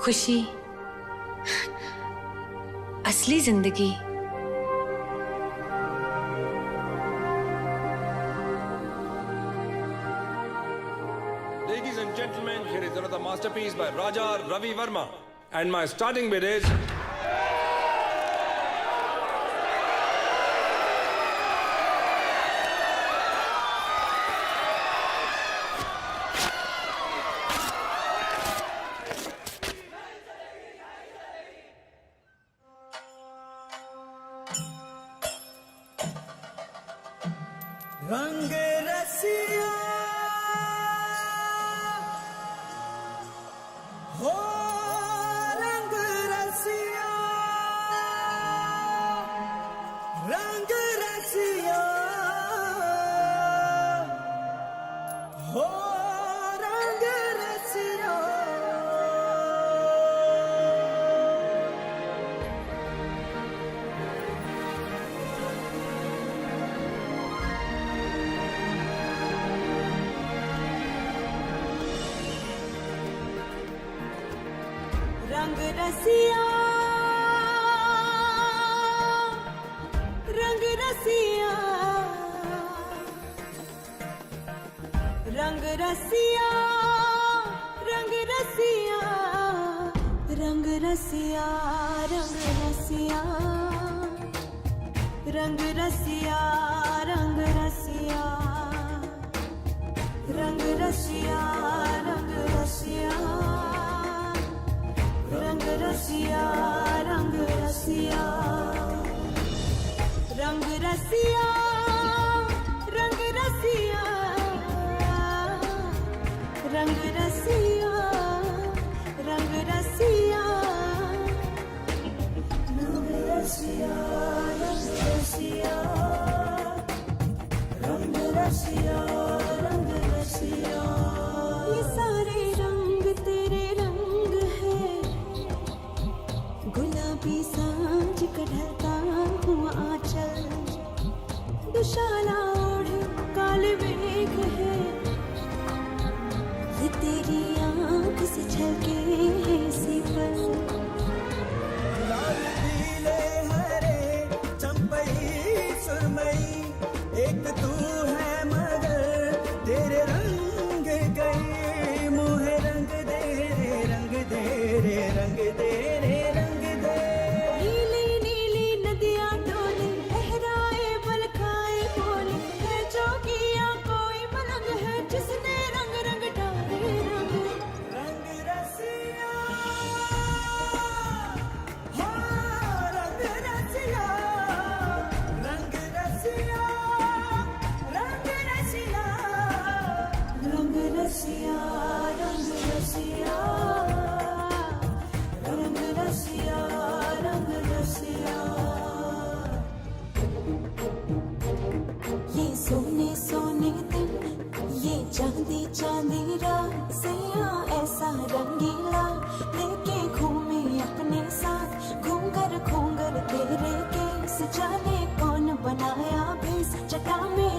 खुशी, असली जिंदगी।
Ladies and gentlemen, here is another masterpiece by Raja Ravi Verma, and my starting bid is
रंग रसिया हो, रंग रसिया, रंग रसिया हो, रंग रसिया।
रंग रसिया, रंग रसिया, रंग रसिया, रंग रसिया, रंग रसिया, रंग रसिया, रंग रसिया, रंग रसिया, रंग रसिया, रंग रसिया, रंग रसिया, रंग रसिया, रंग रसिया, रंग रसिया, रंग रसिया, रंग रसिया, रंग रसिया, रंग रसिया, रंग रसिया। ये सारे रंग तेरे रंग है, गुलाबी सांझ का ढलता हुआ आंचल, दुशाला ओढ़े काले मेघ है, ये तेरी आंख से झलके हैं इसी पल।
लाल पीले हरे चंपई सुरमई, एक तू है मगर तेरे रंग गए, मुहे रंग दे रे, रंग दे रे, रंग दे रे, रंग दे।
नीली नीली नदियाँ डोले, लहराए बल खाए बोले, है जो किया कोई मलंग है, जिसने रंग रंग डाले रंग।
रंग रसिया हाँ, रंग रसिया, रंग रसिया, रंग रसिया,
रंग रसिया, रंग रसिया, रंग रसिया, रंग रसिया। ये सोने सोने दिन, ये चांदी चांदी रात, सैया ऐसा रंगीला लेके घूमे अपने साथ, घूंगर घूंगर तेरे केस, जाने कौन बनाया भेस, जटा में